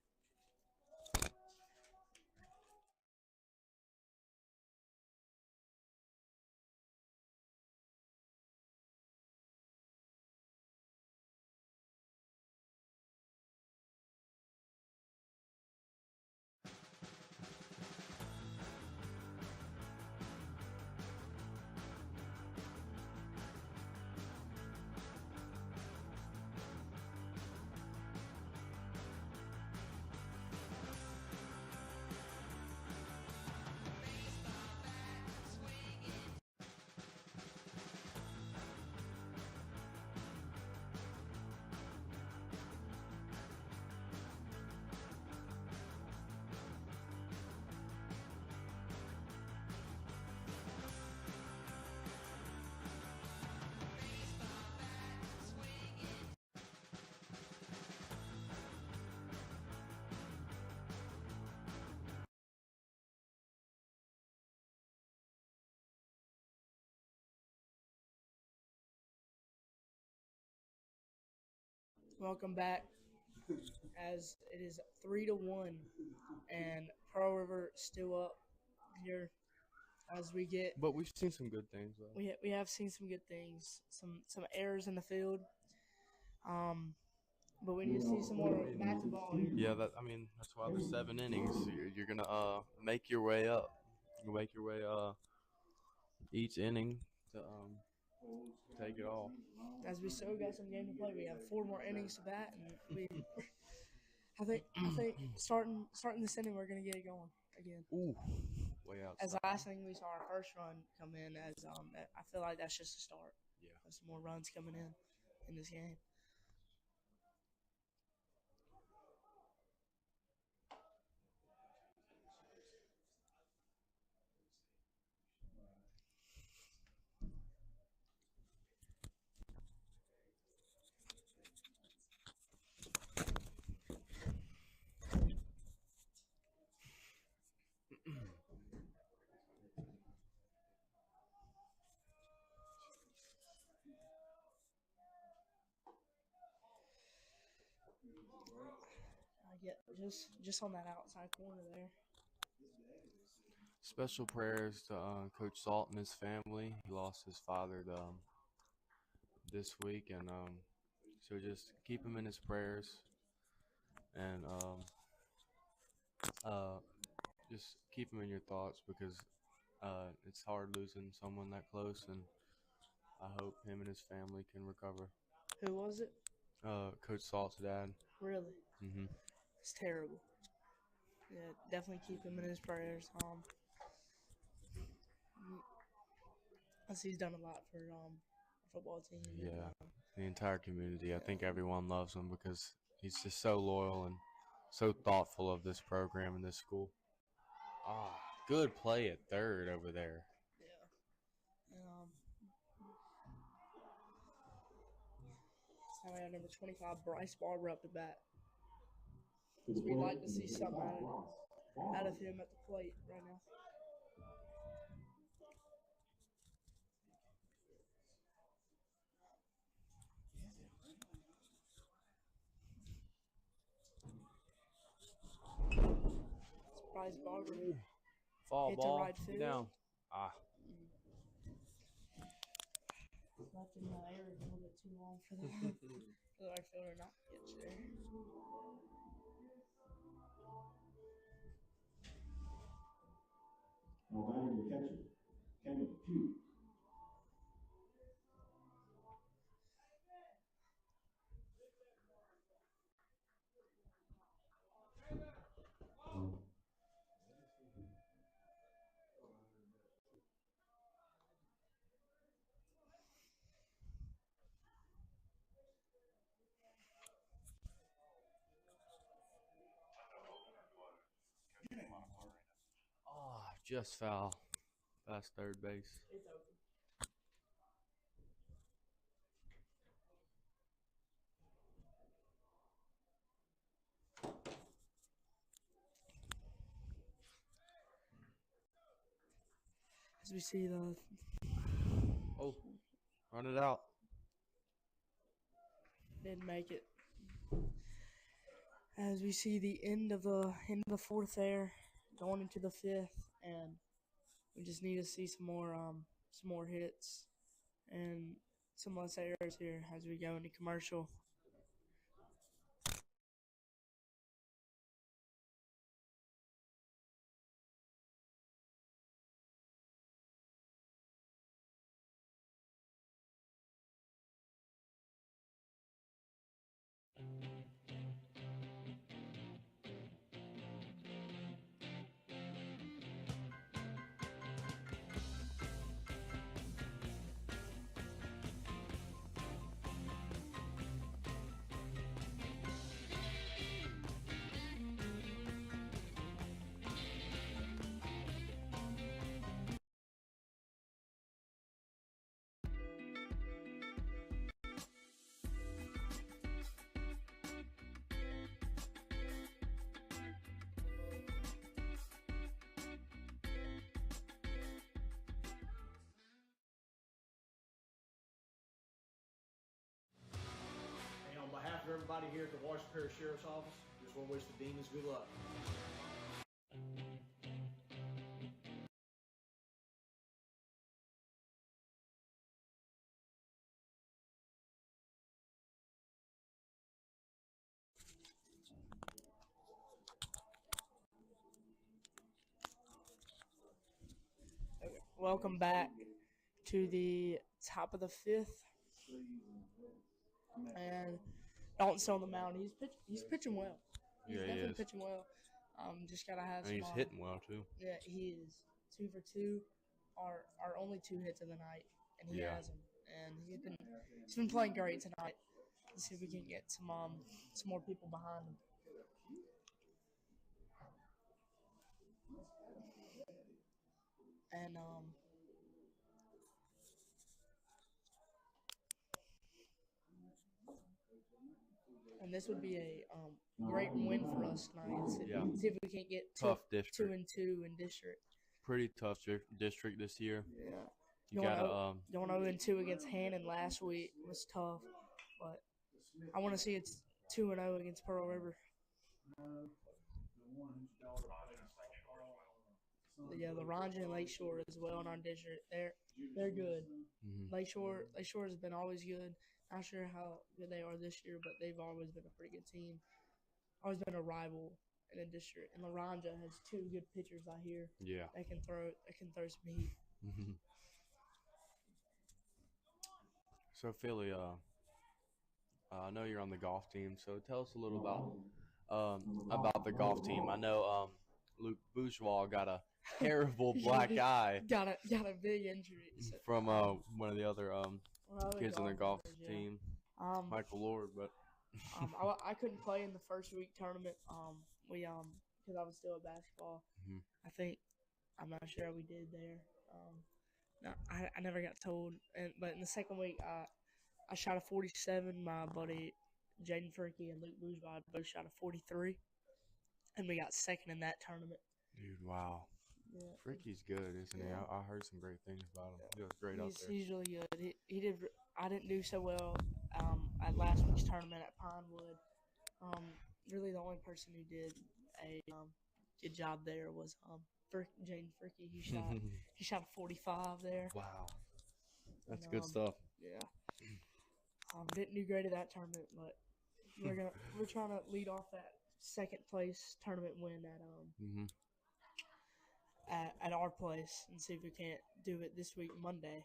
Welcome back. As it is 3-1, and Pearl River still up here. As we get, But we've seen some good things though. we have seen some good things, some errors in the field. But we need to see some more back to ball here. Yeah, that's why the 7 innings. You're gonna make your way up. You make your way each inning to take it all. As we still got some game to play, we have 4 more innings to bat, and I think starting this inning we're gonna get it going again. Ooh, way outside. As last thing we saw our first run come in, as I feel like that's just a start. Yeah. There's some more runs coming in this game. Just on that outside corner there. Special prayers to Coach Salt and his family. He lost his father this week, and so just keep him in his prayers, and just keep him in your thoughts because it's hard losing someone that close, and I hope him and his family can recover. Who was it? Coach Salt's dad. Really? Mm-hmm. It's terrible. Yeah, definitely keep him in his prayers. As he's done a lot for the football team. Yeah, the entire community. I think everyone loves him because he's just so loyal and so thoughtful of this program and this school. Good play at third over there. Yeah. Now we have number 25, Bryce Barber, up to bat. So we'd like to see something out of him at the plate right now. It's Bryce Barber. Fall hit ball. to right field. Down. Left in the air a little bit too long for that. For the right fielder not to get you there. Now batting the catcher, Kenneth Pugh. Just foul. Past third base. It's open. As we see the Run it out. didn't make it. As we see the end of the fourth there, going into the fifth, and we just need to see some more hits and some less errors here as we go into commercial. of everybody here at the Washington Parish Sheriff's Office, just want to wish the Demons good luck. Welcome back to the top of the fifth. And Dalton's still on the mound. He's pitching well. He's Yeah, he definitely is. pitching well. Just gotta have And some. he's hitting well too. Yeah, he is 2 for 2. Our only 2 hits of the night, and he Yeah. has them. And he's been playing great tonight. Let's see if we can get some more people behind him. And this would be a great win for us tonight. See if we can't get Tough district. 2-2 in district. Pretty tough district this year. Yeah. You gotta Going 0-2 against Hannon last week was tough, but I want to see it's 2-0 against Pearl River. Yeah, the Ranja and Lakeshore as well in our district. They're good. Mm-hmm. Lakeshore has been always good. Not sure how good they are this year, but they've always been a pretty good team. Always been a rival in the district. And LaRanja has 2 good pitchers out here. Yeah. They can throw some heat. Mm-hmm. So Philly, I know you're on the golf team, so tell us a little about the golf team. I know Luke Bourgeois got a terrible black eye. Got a big injury From one of the other kids on the golf team, Michael Lord. But I couldn't play in the first week tournament. Because I was still at basketball. Mm-hmm. I'm not sure how we did there. No, I never got told. But in the second week, I shot a 47. My buddy Jaden Furkey and Luke Bourgeois both shot a 43, and we got second in that tournament. Dude, wow. Yeah. Fricky's good, isn't he? I heard some great things about him. He was great out there. He's really good. He did. I didn't do so well at last week's tournament at Pinewood. Really, the only person who did a good job there was Jaden Fricky. He shot a 45 there. Wow, that's good stuff. Yeah. Didn't do great at that tournament, but we're trying to lead off that second place tournament win at our place and see if we can't do it this week Monday.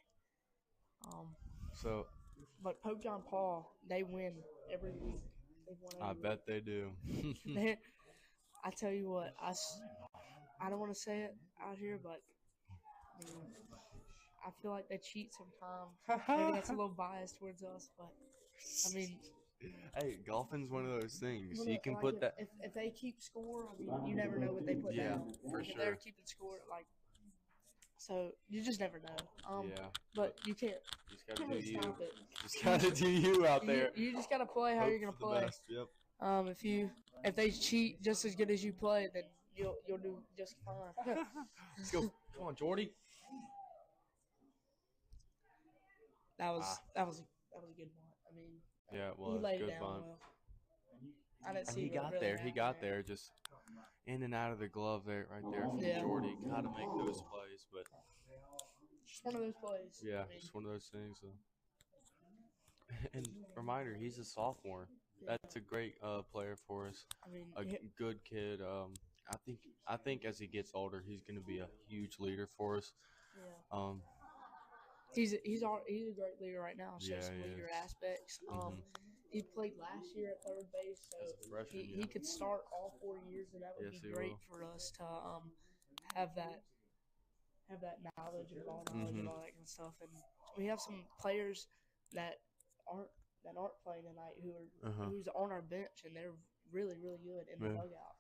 But Pope John Paul, they win every week. I bet they do. I tell you what, I don't want to say it out here, but I feel like they cheat sometimes. Maybe that's a little biased towards us, but I mean. Hey, golfing's one of those things. Well, you can like put that. If they keep score, I mean, you never know what they put down. For If sure. they're keeping score, so you just never know. Yeah. But you can't. Just gotta do you. Stop it. Just gotta do you out there. You just gotta play how Hope you're gonna for the play. best. Yep. If they cheat just as good as you play, then you'll do just fine. Let's go. Come on, Jordy. That was a good one. I mean, Yeah, it he was. laid Good it down bunt. well. I didn't And see he what got really there. He happened got there. Just in and out of the glove there, right there from Yeah. Jordy. Got to make those plays, but Just one of those plays. yeah, I mean, just one of those things. And reminder, he's a sophomore. That's a great player for us. I mean, A good kid. I think as he gets older, he's going to be a huge leader for us. yeah. He's a great leader right now. Shows Yeah, some he leader is. aspects. He played last year at third base, so As a freshman, he could start all 4 years, and that would Yes, be he great will. for us to have that knowledge and ball knowledge and all that kind of stuff. And we have some players that aren't playing tonight who's on our bench, and they're really good in the dugout.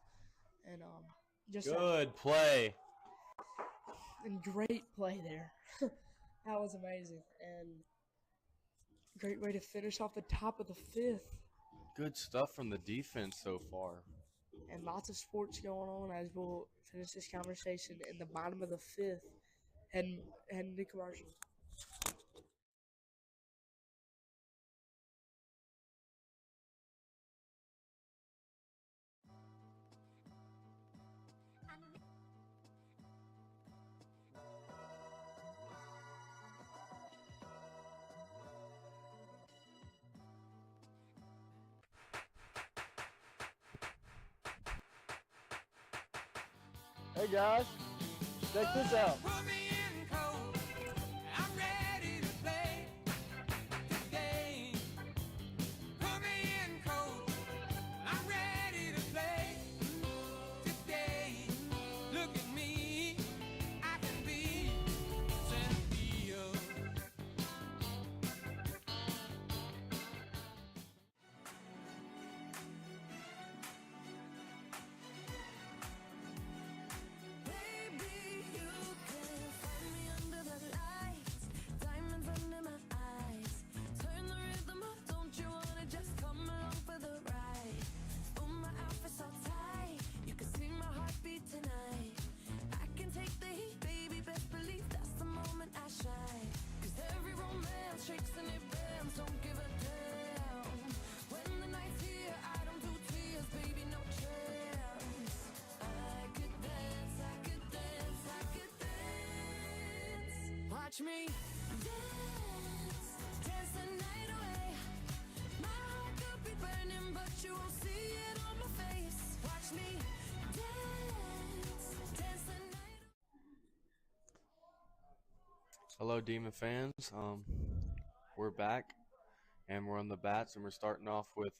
And just Good play. and great play there. That was amazing, and great way to finish off the top of the fifth. Good stuff from the defense so far. And lots of sports going on as we'll finish this conversation in the bottom of the fifth and to commercial. Hey guys, check this out. Put me in cold. I'm ready to play today. Put me in cold. I'm ready to play today. Look at me. I can be Cynthia. Baby, you can find me under the lights, diamonds under my eyes. Turn the rhythm up, don't you wanna just come along for the ride? Oh, my outfit's so tight, you can see my heartbeat tonight. I can take the heat, baby, best believe that's the moment I shine. 'Cause every romance shakes and it bends, don't give a damn. When the night's here, I don't do tears, baby, no chance. I could dance, I could dance, I could dance. Watch me dance, dance the night away. My heart could be burning, but you won't see it on my face. Watch me dance, dance the night away. Hello, Demon fans. We're back, and we're on the bats, and we're starting off with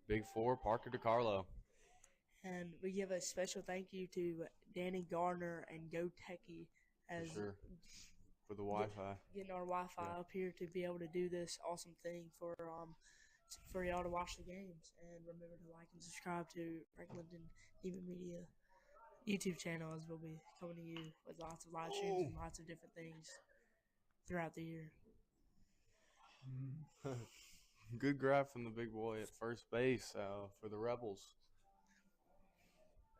Big Four, Parker DeCarlo. And we give a special thank you to Danny Garner and Go Techie as Sure. For the Wi-Fi. getting our Wi-Fi up here to be able to do this awesome thing for y'all to watch the games. And remember to like and subscribe to Franklinton Demon Media YouTube channel, as we'll be coming to you with lots of live streams and lots of different things throughout the year. Good grab from the big boy at first base for the Rebels.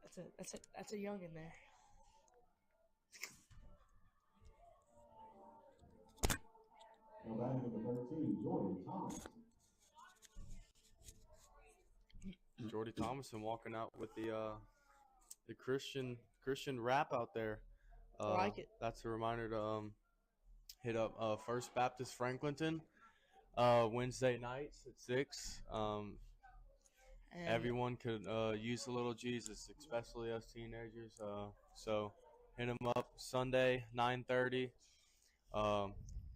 That's a youngin' there. Now batting number 13, Jordan Thomas. Jordy Thomason walking out with the Christian rap out there. I like it. That's a reminder to hit up First Baptist Franklinton Wednesday nights at 6. And Everyone could use a little Jesus, especially us teenagers. So hit them up Sunday 9:30.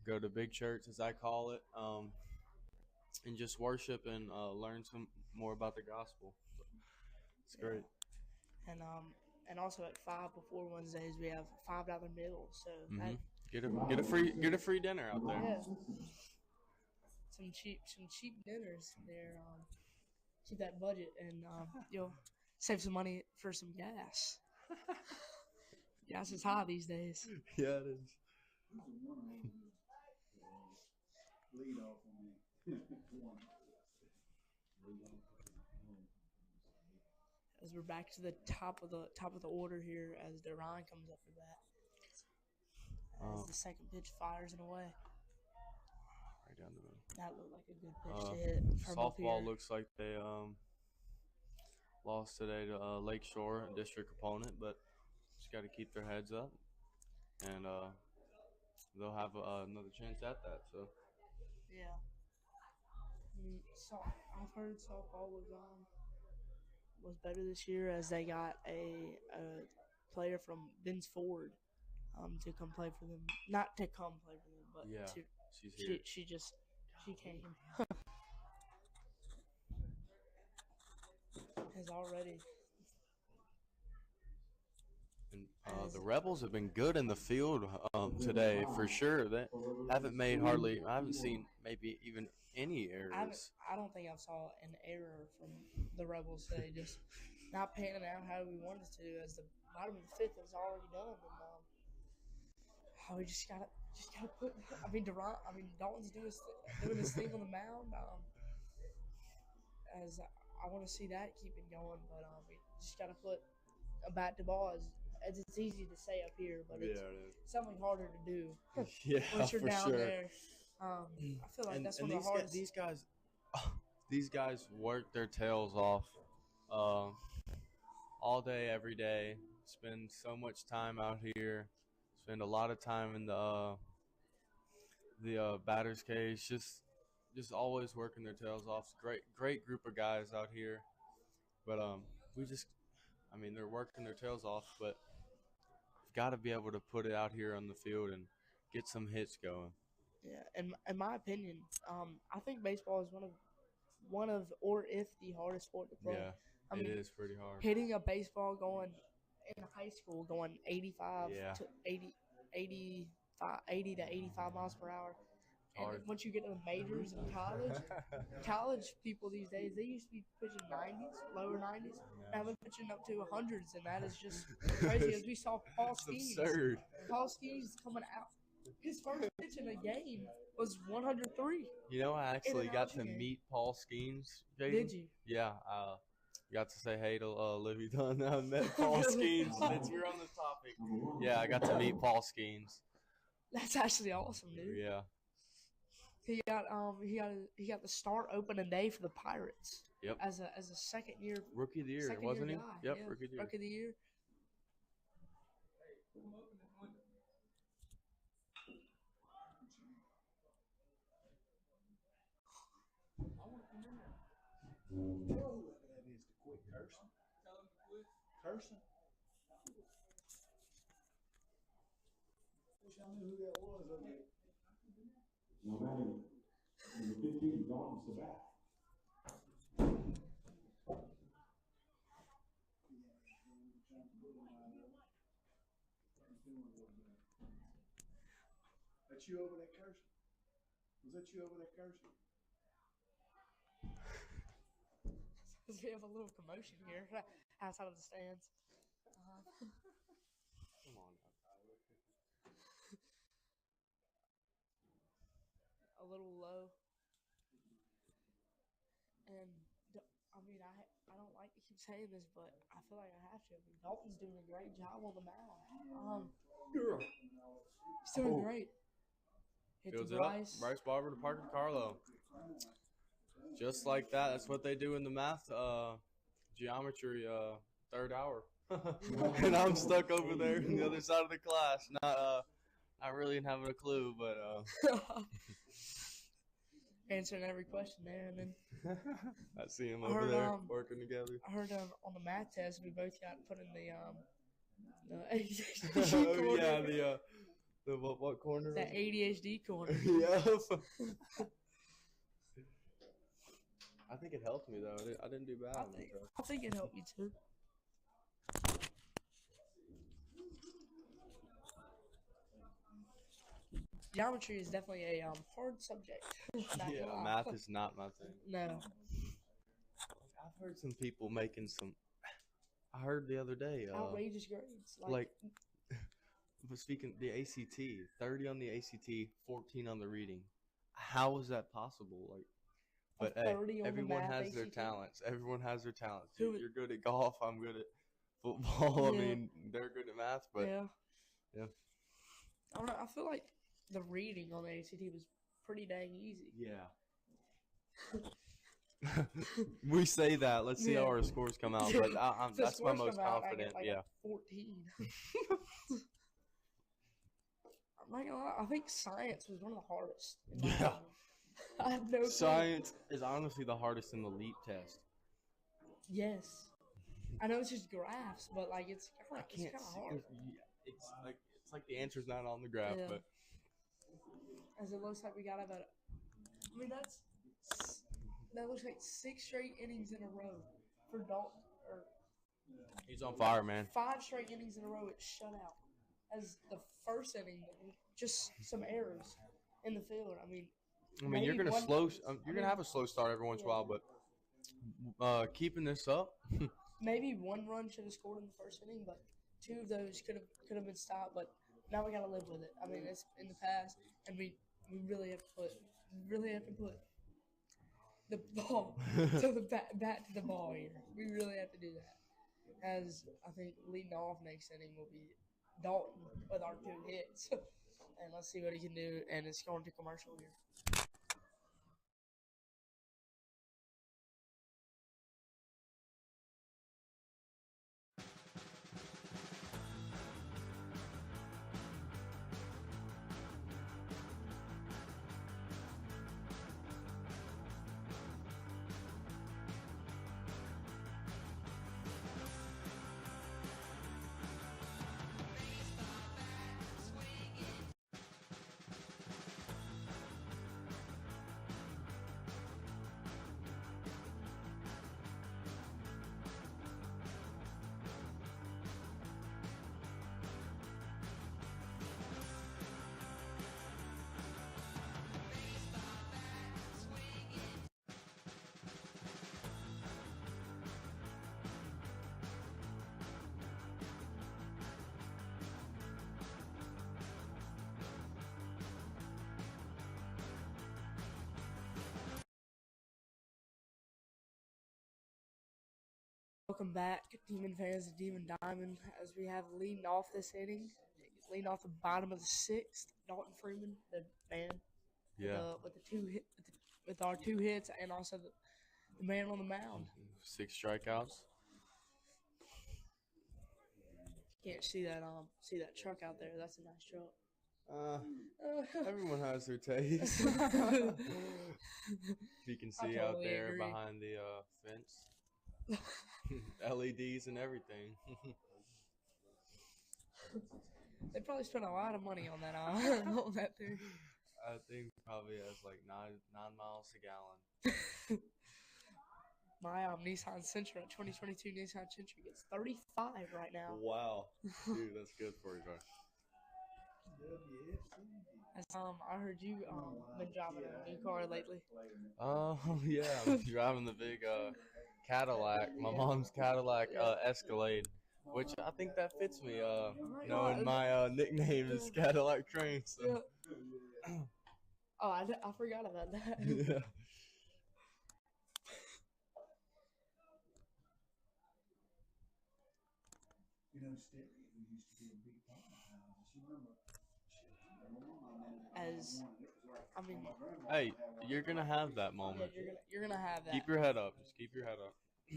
Go to big church, as I call it, and just worship and learn some more about the gospel. So it's great. and also at 5 before Wednesdays we have $5 meals. So that, Get a free dinner out there. yeah, some cheap dinners there. Keep that budget, and you'll save some money for some gas. Gas is high these days. Yeah, it is. Lead off on me. As we're back to the top of the order here, as Duran comes up for that. As the second pitch fires it away. Right down the middle. That looked like a good pitch to hit from up here. Softball looks like they lost today to Lakeshore, a district opponent, but just got to keep their heads up, and they'll have another chance at that. So Yeah. I've heard softball was better this year, as they got a player from Ben's Ford to come play for them. Not to come play for them, but yeah, to she's here. she came. Has already. And the Rebels have been good in the field today for sure. They haven't made hardly. I haven't seen maybe even any errors. I don't think I saw an error from the Rebels today. Just not panning out how we wanted to, as the bottom of the fifth is already done. And we just gotta put. Dalton's doing his thing on the mound. As I want to see that keeping going, but we just gotta put a bat to ball. As it's easy to say up here, but it's something harder to do. Yeah, once you're for down sure. there. I feel like that's one of the hardest. These guys work their tails off all day, every day. Spend so much time out here. Spend a lot of time in the batter's cage. Just always working their tails off. Great group of guys out here. But I mean, they're working their tails off, but you've got to be able to put it out here on the field and get some hits going. Yeah, and in my opinion, I think baseball is one of or if the hardest sport to play. Yeah, I mean, it is pretty hard. hitting a baseball going in high school going 85 Yeah. to 80 to 85 miles per hour. And Hard. once you get to the majors in college people these days, they used to be pitching 90s, lower 90s. Now they're pitching up to 100s, and that is just crazy. As we saw Paul It's Skeens. absurd. Paul Skeens coming out. His first pitch in a game was 103. You know, I actually got to game. meet Paul Skeens. Jason. Did you? Yeah. Got to say hey to Livy Dunn. I met Paul Skeens since we're on the topic. Yeah, I got to meet Paul Skeens. That's actually awesome, dude. Yeah. He got the start opening day for the Pirates. Yep. As a second year Rookie of the year, second wasn't year he? guy. Yep, Yeah, rookie of the year. Rookie of the year. That is to quit cursing. Tell him to quit cursing. Wish I knew who that was over there. Now batting number 15, Dalton Sabat. That's you over there cursing? Was that you over there cursing? We have a little commotion here outside of the stands. Come on now, Tyler. A little low. And I mean, I don't like to keep saying this, but I feel like I have to. I mean, Dalton's doing a great job on the mound. He's doing great. Hit Fields to it up. Bryce. Bryce Barber to Parker Carlo. Just like that. That's what they do in the math geometry third hour. And I'm stuck over there on the other side of the class. Not really having a clue, but answering every question there, and then I see him I over heard, there working together. I heard on the math test we both got put in the Oh yeah, the what corner? the ADHD corner. Yeah. I think it helped me though. I didn't do bad. I think it helped me too. Geometry is definitely a hard subject. Yeah, math is not my thing. No. I've heard some people making some. I heard the other day. Outrageous grades. Like speaking the ACT, 30 on the ACT, 14 on the reading. How is that possible? Like, but hey, everyone has their talents. Everyone has their talents. You're good at golf. I'm good at football. I mean, they're good at math, but yeah. I don't know. I feel like the reading on the ACT was pretty dang easy. Yeah. We say that. Let's see how our scores come out. But that's my most confident. Like 14. I'm not gonna lie. I think science was one of the hardest. Yeah. I have no clue. Science is honestly the hardest in the LEAP test. Yes. I know it's just graphs, but like it's kind of hard. It's like the answer's not on the graph, but as it looks like we got about. I mean that looks like 6 straight innings in a row for Dalton. He's on fire, man. 5 straight innings in a row. It's shut out. As the first inning, just some errors in the field. I mean, you're gonna you're gonna have a slow start every once in a while, but keeping this up. Maybe 1 run should have scored in the first inning, but 2 of those could have been stopped. But now we gotta live with it. I mean, it's in the past, and we really have to put the ball to the bat to the ball here. We really have to do that. As I think leading off next inning will be Dalton with our 2 hits. And let's see what he can do. And it's going to commercial here. welcome back, Demon fans to Demon Diamond, as we have leading off this inning, leading off the bottom of the sixth, Dalton Freeman, the man, with the two hit, with our 2 hits, and also the man on the mound. 6 strikeouts. Can't see that truck out there. That's a nice truck. Everyone has their taste. You can see out totally there agree. behind the fence. LEDs and everything. They probably spent a lot of money on that on that thing. I think probably has like 9 miles a gallon. My Nissan Sentra, 2022 Nissan Sentra gets 35 right now. Wow, dude, that's good for you, guys. I heard you been driving a new car lately. Oh yeah, I'm driving the big Cadillac, my mom's Cadillac Escalade, which I think that fits me. Knowing my nickname is Cadillac Train. So. Yeah. Oh, I forgot about that. Yeah. You know, stereo used to be a big part of the house. You remember? Hey, you're gonna have that moment. Yeah, you're gonna have that. Keep your head up. Just keep your head up. I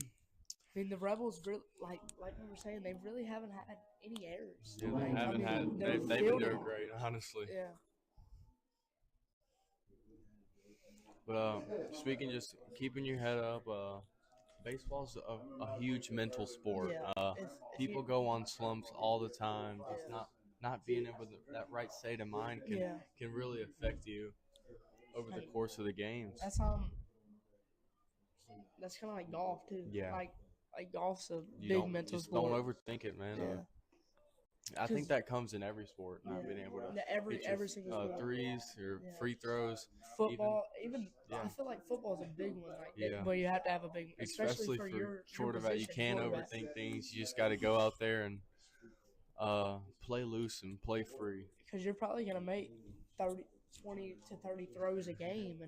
mean, the Rebels really, like we were saying, they really haven't had any errors. Yeah, they haven't had. They've been doing great, honestly. Yeah. But speaking, just keeping your head up. Baseball's a huge mental sport. Yeah. People go on slumps all the time. It's not being able to, that right state of mind can really affect you over the course of the games. That's kind of like golf too. Yeah. Like golf's a big mental sport. Don't overthink it, man. Yeah. I think that comes in every sport. Not being able to every single sport. threes or free throws. Football, even I feel like football is a big one. But you have to have a big, especially for your quarterback. You can't overthink things. You just got to go out there and play loose and play free. Because you're probably gonna make 20 to 30 throws a game,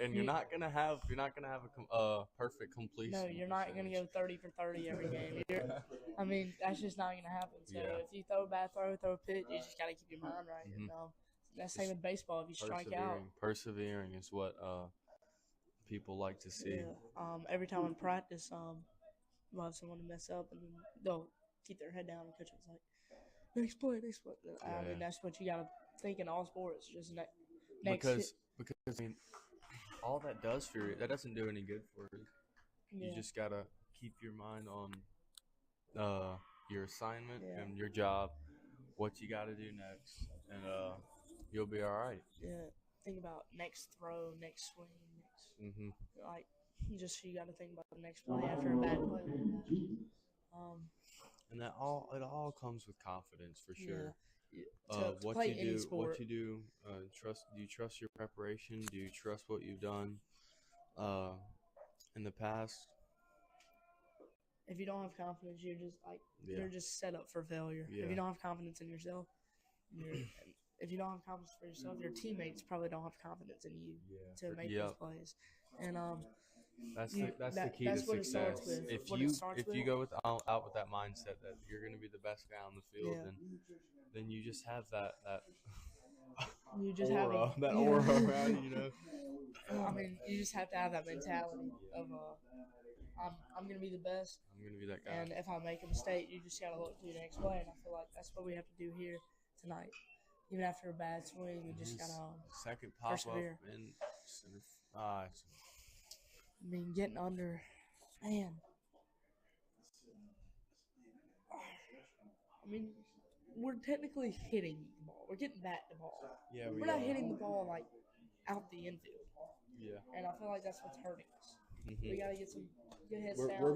and you're not gonna have a perfect completion. No, you're not gonna go 30 for 30 every game. I mean, that's just not gonna happen. So if you throw a bad throw a pitch, you just gotta keep your mind right. Mm-hmm. That's the same with baseball. If you strike out, persevering is what people like to see. Yeah. Every time in practice, we'll have someone mess up, and then they'll keep their head down, and coach is like, next play. I mean, that's what you gotta think in all sports. Just next because I mean, all that does for you, that doesn't do any good for you. Yeah. You just gotta keep your mind on your assignment and your job, what you gotta do next, and you'll be all right. Yeah. Think about next throw, next swing, like you got to think about the next play after a bad play. And it all comes with confidence for sure. Yeah. What you do, do you trust your preparation? Do you trust what you've done in the past? If you don't have confidence, you're just set up for failure. Yeah. If you don't have confidence in yourself, if you don't have confidence for yourself, your teammates probably don't have confidence in you to make those plays. And that's the key to success. If you go out with that mindset that you're going to be the best guy on the field, then you just have that you just aura, that aura around you. I mean, you just have to have that mentality of I'm going to be the best. I'm going to be that guy. And if I make a mistake, you just got to look to the next play. And I feel like that's what we have to do here tonight. Even after a bad swing, we just got to second pop persevere. Up and I mean, getting under, man. I mean, we're technically hitting the ball. We're getting back the ball. Yeah, we're not hitting the ball like out the infield. Yeah. And I feel like that's what's hurting us. We got to get some good hits down.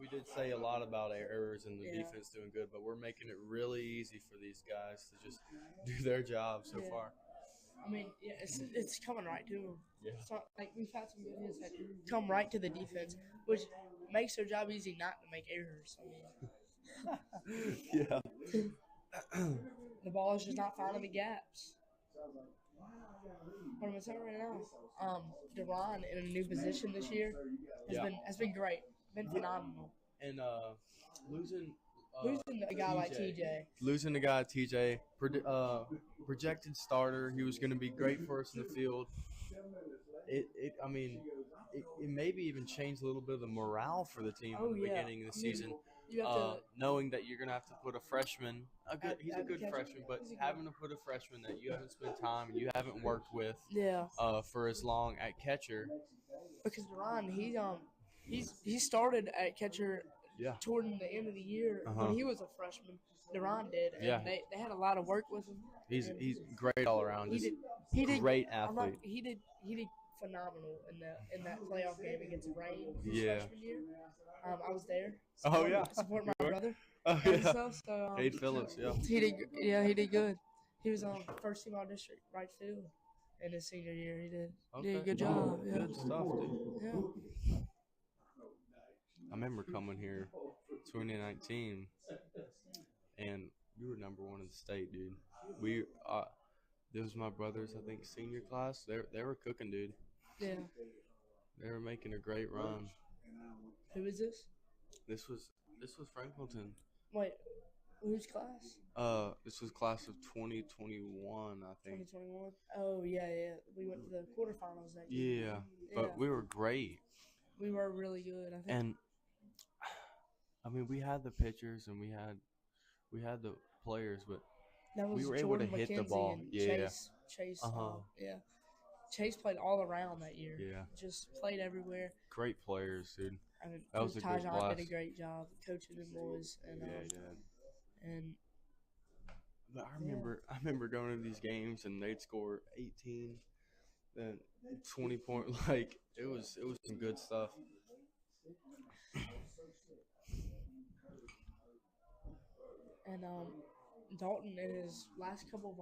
We did say a lot about errors and the defense doing good, but we're making it really easy for these guys to just do their job so far. I mean, it's coming right to them. Yeah. It's not, like we've had some good hits that come right to the defense, which makes their job easy not to make errors. I mean, yeah. The ball is just not finding the gaps. What am I saying right now? Deron in a new position this year has been great, been phenomenal. and losing Losing a guy like TJ. Losing a guy TJ, projected starter. He was going to be great for us in the field. I mean, it maybe even changed a little bit of the morale for the team in the beginning of the season. You have to, knowing that you're going to have to put a freshman, he's a good freshman, but having to put a freshman that you haven't spent time and you haven't worked with for as long at catcher. Because Duran, he started at catcher toward the end of the year when he was a freshman. Duran did, and they had a lot of work with him. He's great all around. He did great athlete. He did phenomenal in that playoff game against Rain his freshman year. I was there. Supporting my brother. Stuff, so, Cade Phillips, he did good. He was on first team all district right field in his senior year. He did a good job. Good stuff, dude. Yeah. I remember coming here 2019, and you were number 1 in the state, dude. This was my brother's, I think, senior class. They were cooking, dude. Yeah. They were making a great run. Who is this? This was Franklinton. Wait, whose class? This was class of 2021, I think. 2021. Oh yeah. We went to the quarterfinals that year. Yeah, but we were great. We were really good, I think. And I mean, we had the pitchers and we had the players, but we were able to hit the ball. Chase. Yeah. Chase played all around that year. Yeah. Just played everywhere. Great players, dude. I mean, that was a good class. did a great job coaching them boys, and But I remember going to these games and they'd score 18, then 20 point. Like it was some good stuff. And Dalton, in his last couple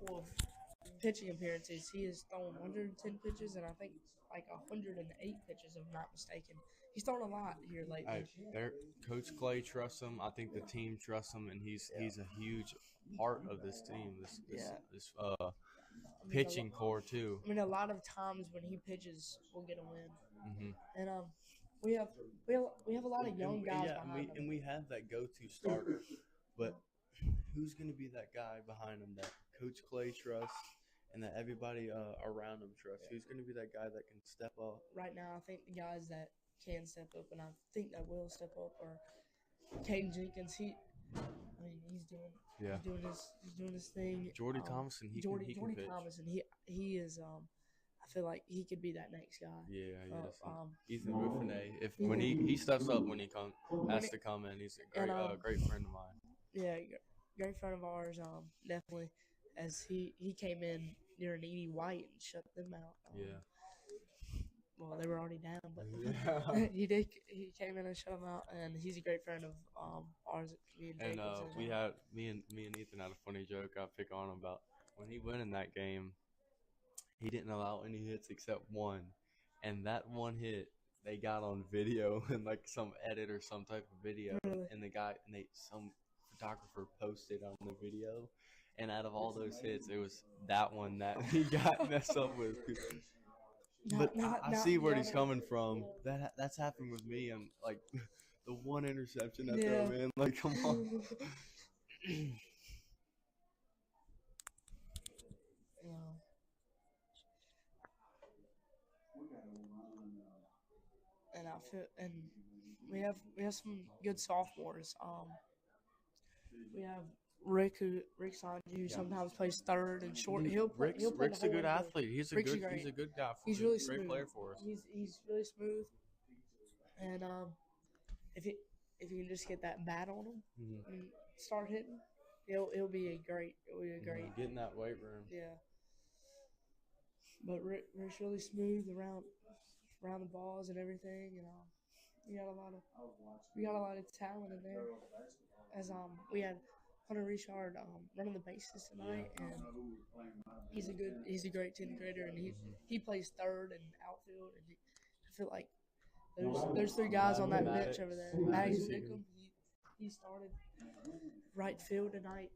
of pitching appearances, he has thrown 110 pitches, and I think like 108 pitches, if I'm not mistaken. He's thrown a lot here lately. Coach Clay trusts him. I think the team trusts him, and he's a huge part of this team. This pitching core too. I mean, a lot of times when he pitches, we'll get a win. Mm-hmm. And we have a lot of young guys behind him. And we have that go-to starter, but who's going to be that guy behind him that Coach Clay trusts and that everybody around him trusts? Who's going to be that guy that can step up? Right now, I think the guys that can step up, and I think that will step up, are Caden Jenkins. He's doing his thing. Jordy Thomason, he can pitch. Thomason, he is. I feel like he could be that next guy. Yeah, he is. Ethan Ruffine. When he steps up when he has to come in, he's a great friend of mine. Yeah, great friend of ours. Definitely, as he came in near an Edie White and shut them out. Well, they were already down, but he came in and shut them out, and he's a great friend of ours. And me and Ethan had a funny joke I pick on him about when he went in that game. He didn't allow any hits except one, and that one hit they got on video and like some edit or some type of video, really? And some photographer posted on the video, and out of all those hits, it was that one that he got messed up with. I see where he's coming from. That's happened with me, and like the one interception I throw in, like come on. And we have some good sophomores. We have Rick Sanji, who sometimes plays third and short. Rick's a good athlete. He's a good guy. He's really smooth. Great player for us. He's really smooth. And if you can just get that bat on him and start hitting, it'll be a great. Get in that weight room. Yeah. But Rick's really smooth around the balls and everything, and we got a lot of talent in there. As we had Hunter Richard running the bases tonight, and he's a great 10th grader, and he plays third and outfield, and I feel like there's three guys on that bench over there. Maddox Nickham, he started right field tonight.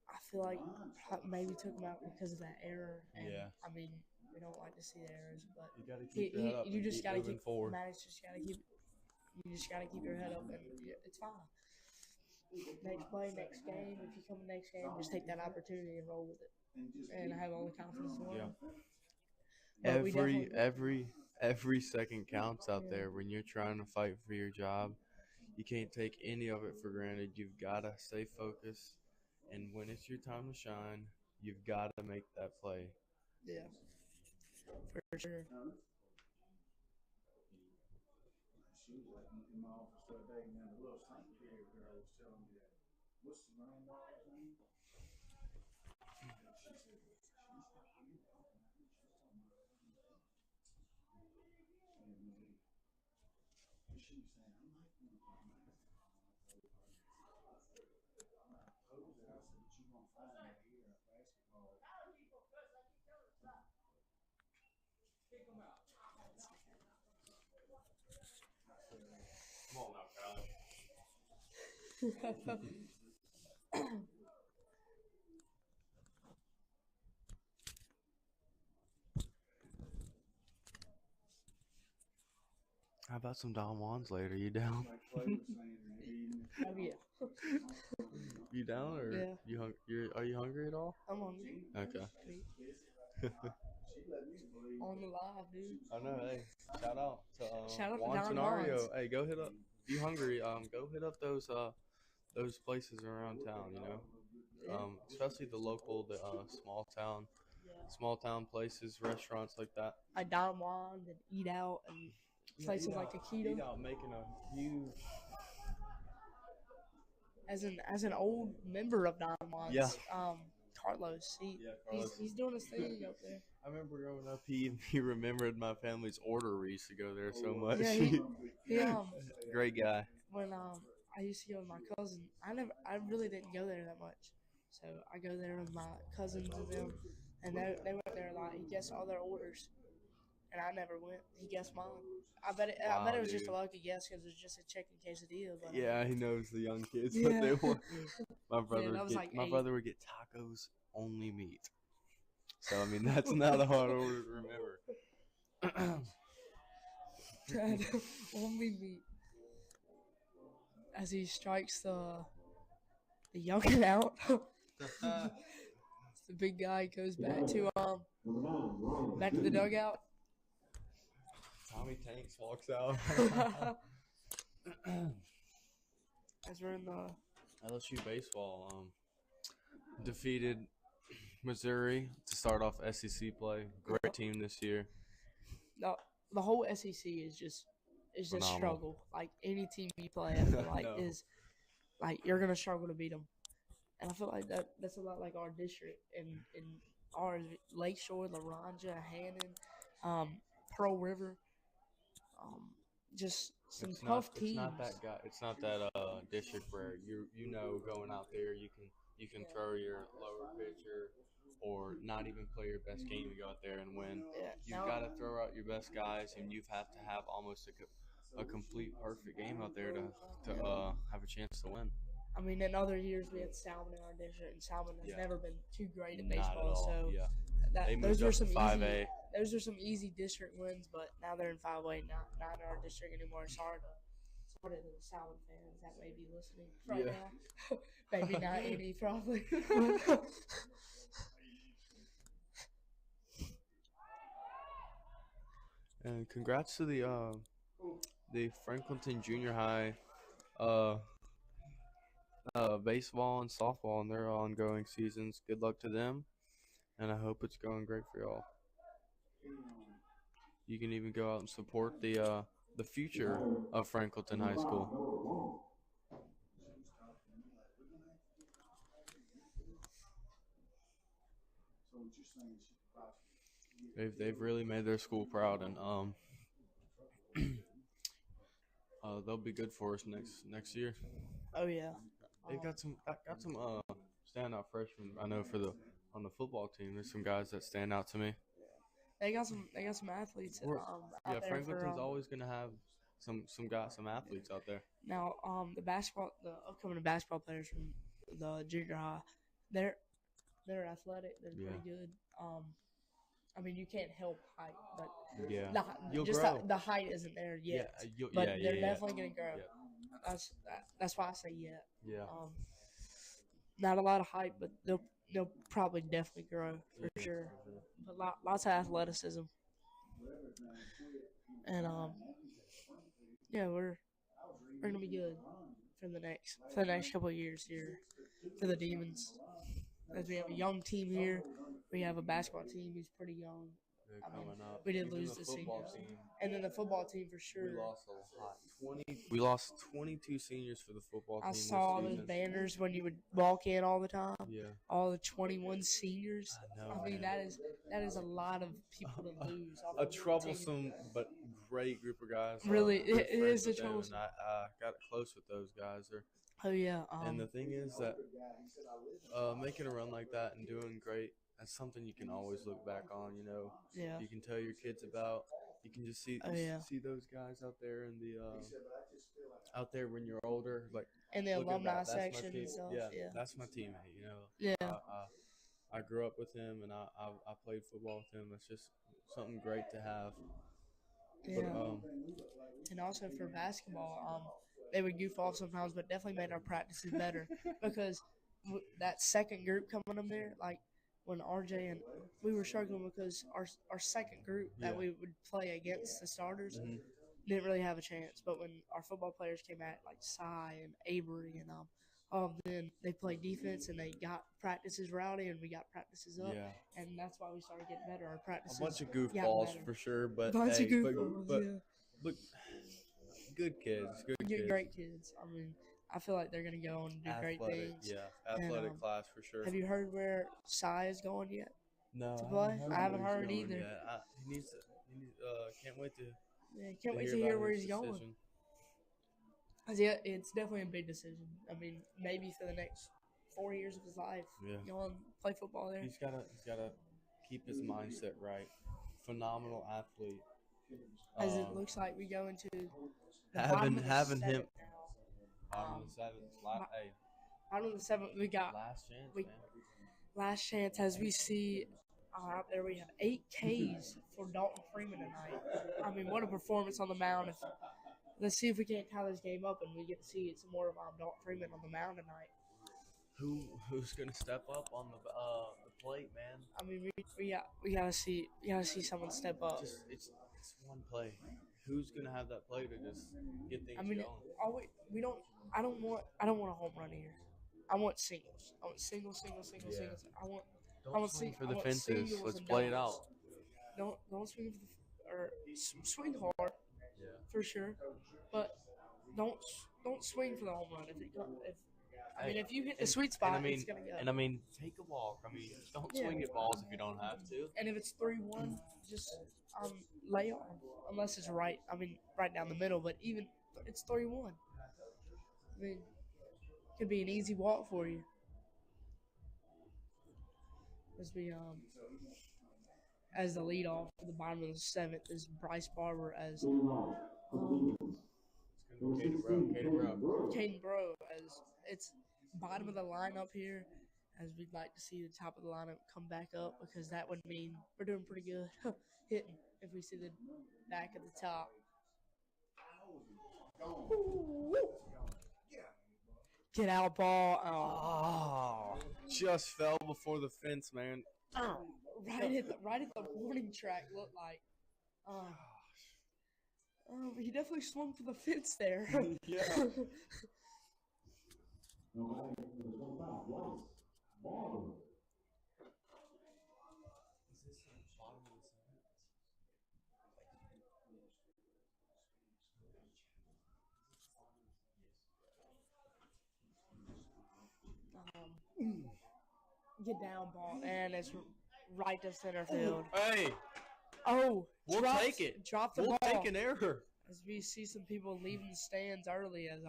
I feel like maybe took him out because of that error, and I mean, we don't like to see the errors, but you got to keep that up. You just got to keep forward. Maddox just got to keep You just got to keep your head up, and it's fine. Next play, next game. If you come next game, just take that opportunity and roll with it. And I have all the confidence in the world. But we Every second counts out there when you're trying to fight for your job. You can't take any of it for granted. You've got to stay focused, and when it's your time to shine, you've got to make that play. Yeah, for sure. She was like in my office the other day, and then the little secretary girl was telling me that, what's the granddaughter's name? And she said, she's got me talking. I think she's talking about and she was saying, I might want to go basketball. I told her, I said, but you're going to find out here at basketball. Come on now, Kylie. How about some Don Juans later? You down? Oh yeah. You down or Yeah. Are you hungry at all? I'm hungry. Okay. On the live, dude. I know. Hey, shout out to Shout out to Juan Don Tenario. Juans. Hey, go hit up. If you hungry? Go hit up those places around town. You know, especially the local, the small town places, restaurants like that. Like Don Juan and Eat Out and places like Taquito. Eat Out making a huge. As an old member of Don Juan's, Yeah. Carlos, he's doing his thing up there. I remember growing up, he remembered my family's order. We used to go there so much. Yeah, Great guy. When I used to go with my cousin, I really didn't go there that much. So I go there with my cousins and them, and they went there a lot. He guessed all their orders, and I never went. He guessed mine. I bet it was just a lucky guess because it was just a chicken quesadilla. But yeah, he knows the young kids Yeah. what they want. My brother, Yeah, brother would get tacos only meat. So I mean, that's not a hard order to remember. Only meat. As he strikes the youngin out. The big guy goes back to the dugout. Tommy Tanks walks out. As we're in the LSU baseball defeated Missouri to start off SEC play. Great team this year. the whole SEC is just Phenomenal. struggle. Like any team you play, I feel like No. is like you're gonna struggle to beat them. And I feel like that's a lot like our district in ours, Lakeshore, Laranja, Hannon, Pearl River, just some tough teams. It's not that district where you know going out there you can throw your lower pitcher or not even play your best game to go out there and win. Yeah. You've got to throw out your best guys, and you have to have almost a complete perfect game out there to have a chance to win. I mean, in other years we had Salmon in our district, and Salmon has never been too great at Not baseball. at all. So Yeah. that, They those moved were up to some 5A. easy. Those are some easy district wins, but now they're in 5A, not in our district anymore. Sorry to the Salmon fans that may be listening right now. Maybe not any, probably. And congrats to the Franklinton Junior High baseball and softball in their ongoing seasons. Good luck to them, and I hope it's going great for y'all. You can even go out and support the future of Franklinton High School. They've really made their school proud, and they'll be good for us next year. Oh yeah, They've got some standout freshmen. I know on the football team, there's some guys that stand out to me. They got some athletes. Out there Franklinton's always gonna have some athletes out there. Now, the upcoming basketball players from the junior high, they're athletic. They're pretty good. I mean, you can't help height, but Yeah. the, You'll just grow. the height isn't there yet. Yeah. But Yeah. they're Yeah. definitely gonna grow. Yeah. That's why I say yet. Yeah. Not a lot of height, but they'll probably definitely grow for sure. But lots of athleticism, and yeah, we're gonna be good for the next couple of years here for the Demons. As we have a young team here, we have a basketball team who's pretty young. They're I mean, coming up. we did Even lose the the football seniors, team. and then the football team for sure. We lost a lot. We lost 22 seniors for the football team. I saw those banners when you would walk in all the time. Yeah. All the 21 seniors. I know. I mean, man. that is a lot of people to lose. Off A of the team. troublesome but great group of guys. Really, Good it friends is a with them, troublesome. And I got close with those guys. Oh yeah. And the thing is that making a run like that and doing great, that's something you can always look back on. You know. Yeah. You can tell your kids about. You can just see see those guys out there in the out there when you're older, like in the look at alumni that. That's my section team. and stuff. Yeah, that's my teammate. You know. Yeah. I grew up with him, and I played football with him. It's just something great to have. Yeah. But, and also for basketball, they would goof off sometimes, but definitely made our practices better because that second group coming up there, like when RJ and we were struggling because our second group that we would play against the starters didn't really have a chance. But when our football players came at like Cy and Avery and then they played defense and they got practices rowdy and we got practices up. Yeah. And that's why we started getting better. Our practices. A bunch of goofballs for sure, but bunch of goofballs, but good kids, great kids. I mean, I feel like they're gonna go on and do great things. Yeah, athletic class for sure. Have you heard where Cy is going yet? No, to play? I haven't heard either. He needs to. Can't wait to. Yeah, can't wait to hear where he's going. Yeah, it's definitely a big decision. I mean, maybe for the next 4 years of his life, go and play football there. He's gotta keep his mindset right. Phenomenal athlete. As it looks like we go into having him. Bottom of the seventh, we got last chance. Man. Last chance, as we see out there, we have 8 Ks for Dalton Freeman tonight. I mean, what a performance on the mound! Let's see if we can't tie this game up and we get to see some more of Dalton Freeman on the mound tonight. Who's gonna step up on the plate, man? I mean, we gotta see someone step up. It's one play. Who's gonna have that play to just get things going? I don't want a home run here. I want singles. I want singles. Don't swing for the fences. Let's play it out. Don't swing swing hard. Yeah. For sure, but don't swing for the home run. If you hit the sweet spot, it's gonna go. And I mean, take a walk. I mean, don't swing at balls if you don't have to. And if it's 3-1, just lay off unless it's right. I mean, right down the middle. But even it's 3-1. I mean, it could be an easy walk for you. As the leadoff for the bottom of the 7th is Bryce Barber as Caden Bro as it's bottom of the lineup here, as we'd like to see the top of the lineup come back up because that would mean we're doing pretty good hitting if we see the back at the top. Get out ball. Oh, just fell before the fence, man. Right at the warning track looked like. He definitely swung for the fence there. Yeah. Get down ball, and it's right to center field. Hey. Oh, we'll take it. Drop the ball. We'll take an error. As we see some people leaving the stands early, as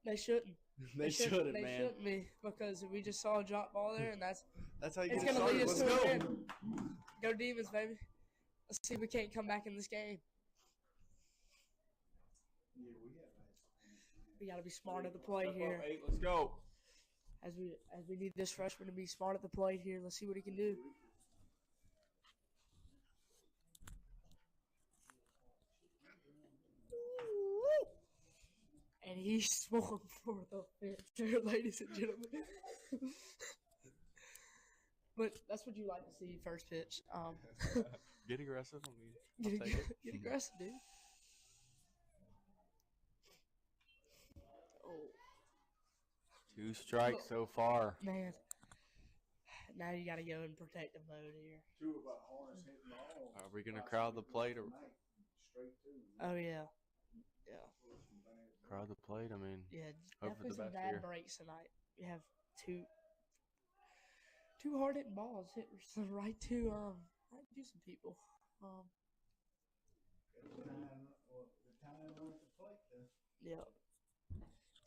they shouldn't. They shouldn't, man. They shouldn't be, because we just saw a drop ball there, and that's how you it's get gonna started. lead us Let's to go. a win. Go Demons, baby. Let's see if we can't come back in this game. We gotta be smart at the plate here. Let's go. As we need this freshman to be smart at the plate here. Let's see what he can do. And he swung for the fence there, ladies and gentlemen. But that's what you like to see first pitch. Get aggressive. I mean, I'll take it. Get aggressive, dude. Oh, 2 strikes so far. man. Now you got to go in protective mode here. Two of our hardest hitting balls. Are we gonna crowd the plate or Straight to. Oh, yeah. Yeah. crowd the plate? I mean, Yeah, hope for definitely the some best bad here. breaks tonight. We have two hard hitting balls hit right to some people. The time on the plate though. Yep.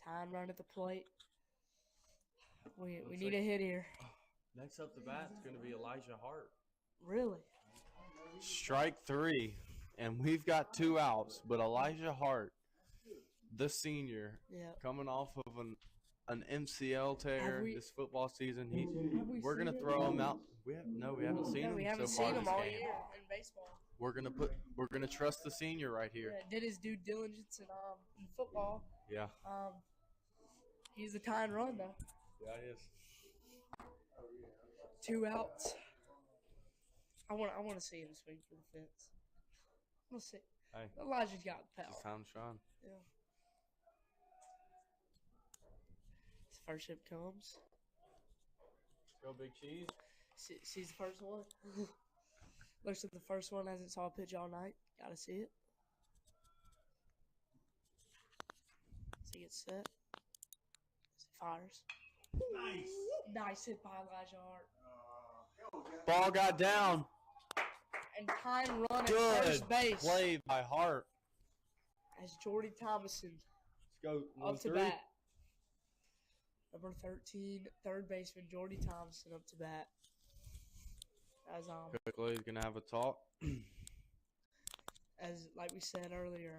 Time run at the plate. We Looks need like- a hit here. Next up the bat is gonna be Elijah Hart. Really? Strike 3, and we've got 2 outs. But Elijah Hart, the senior, Yeah. coming off of an MCL tear we- this football season, we we're gonna seen throw him? him out. We haven't seen No, him we haven't so far seen him this all game. year in baseball. We're gonna trust the senior right here. Yeah, did his due diligence in football. Yeah, He's a tie and run though. yeah, it is. 2 outs. I want to see him swing for the fence. I want to see. Hey, Elijah's got the it's power. time to shine. Yeah. His first hit comes. Go Big Cheese. Sees the first one. Looks at the first one, hasn't saw a pitch all night. Gotta see it. So he gets set. Fires. Nice. Nice hit by Elijah Hart. Ball got down. And time run at Good first base play by Hart. as Jordy Thomason Let's go. up to 1-3. bat. Number 13, third baseman Jordy Thomason up to bat. As Quickly, he's gonna have a talk. as like we said earlier,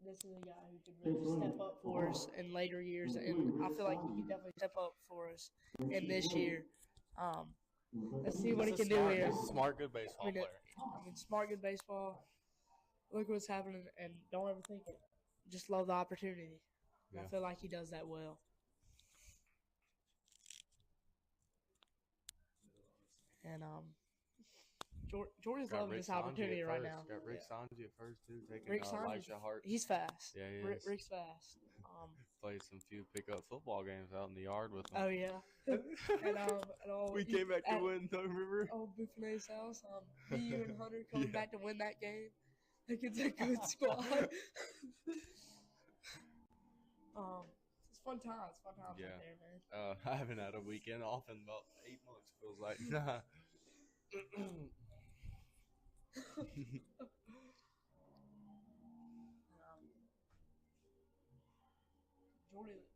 this is a guy who could really step up for us in later years, and I feel like he can definitely step up for us in this year. Let's see what he can do here. He's a smart, good baseball player. Smart, good baseball. Look what's happening, and don't overthink it. Just love the opportunity. Yeah. I feel like he does that well. And Jordan's Got loving Rick this opportunity Sanji at right first. now. Got Rick Sanji at first too, taking Rick Sanji, Elijah Hart. he's fast. Yeah, he is. Rick's fast. Played some few pickup football games out in the yard with him. Oh yeah. and We came back to win, though, remember? Old Buffonet's house. You and Hunter coming back to win that game. Like it's a good squad. It's fun times. Fun times Yeah. out there, man. I haven't had a weekend off in about 8 months, feels like.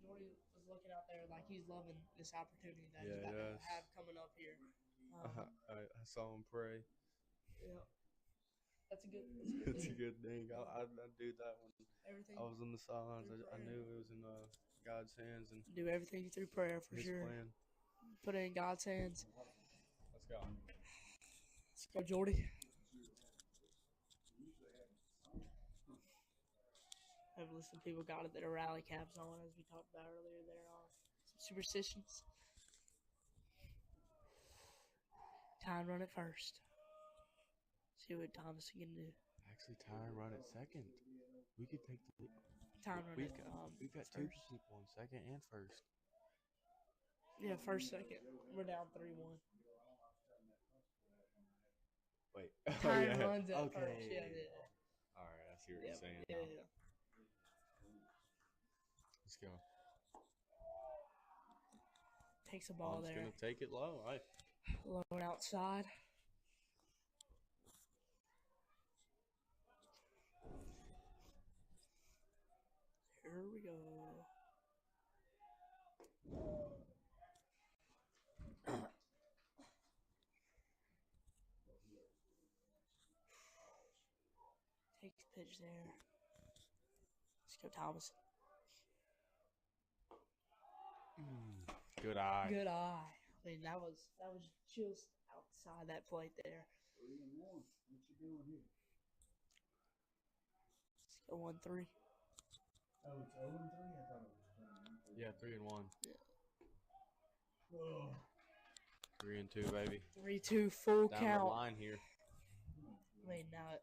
Jordy was looking out there like he's loving this opportunity that Yeah, he's about he to does. have coming up here. I saw him pray. Yeah, that's a good. It's a thing. good thing. I do that when Everything. I was in the sidelines. I knew it was in God's hands and Do everything through prayer for His sure. plan. Put it in God's hands. Let's go. Let's go, Jordy. I've listened to people got it that are rally caps on, as we talked about earlier. There are some superstitions. Time run at first. See what Thomas can do. Actually, Ty run at second. We could take the. Time run We've at got, we've got two first. people in second and first. Yeah, first, second. We're down 3-1. Wait. Time runs at first. Yeah, yeah. All right, I see what Yeah, you're saying. yeah, now. yeah. Let's go. Takes a ball I'm just there. gonna take it low. All right. Low and outside. Here we go. Takes the pitch there. Let's go, Thomas. Good eye. Good eye. I mean, that was just outside that plate there. 3-1. What you doing here? Let's go 1-3. Oh, it's 0-3? I thought it was 3-1. Yeah, 3-1. Oh. 3-2, baby. 3-2 full Down count. the line here. I mean, now it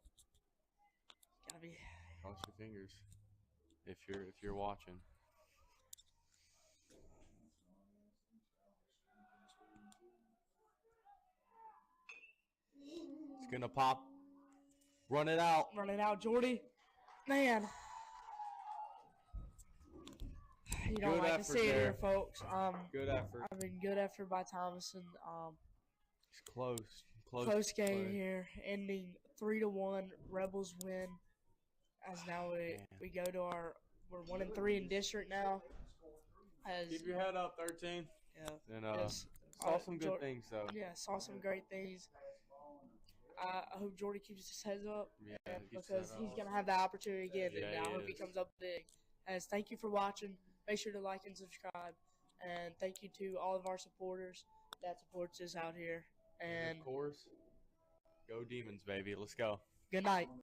gotta be. Cross your fingers if you're watching. It's gonna pop. Run it out. Run it out, Jordy. Man. You don't Good like to effort see it there. here, folks. Good effort. I mean, good effort by Thomason. It's close. Close game play. here, ending 3-1. Rebels win. As now we go to we're 1-3 in district now. Keep your head up, 13. Yeah. And Yes. saw some good things though. Yeah, saw some great things. I hope Jordy keeps his head up, Yeah, because he's gonna have the opportunity again, Yeah, and I he hope he is. comes up big. As thank you for watching. Make sure to like and subscribe, and thank you to all of our supporters that supports us out here. And of course, go Demons, baby. Let's go. good night.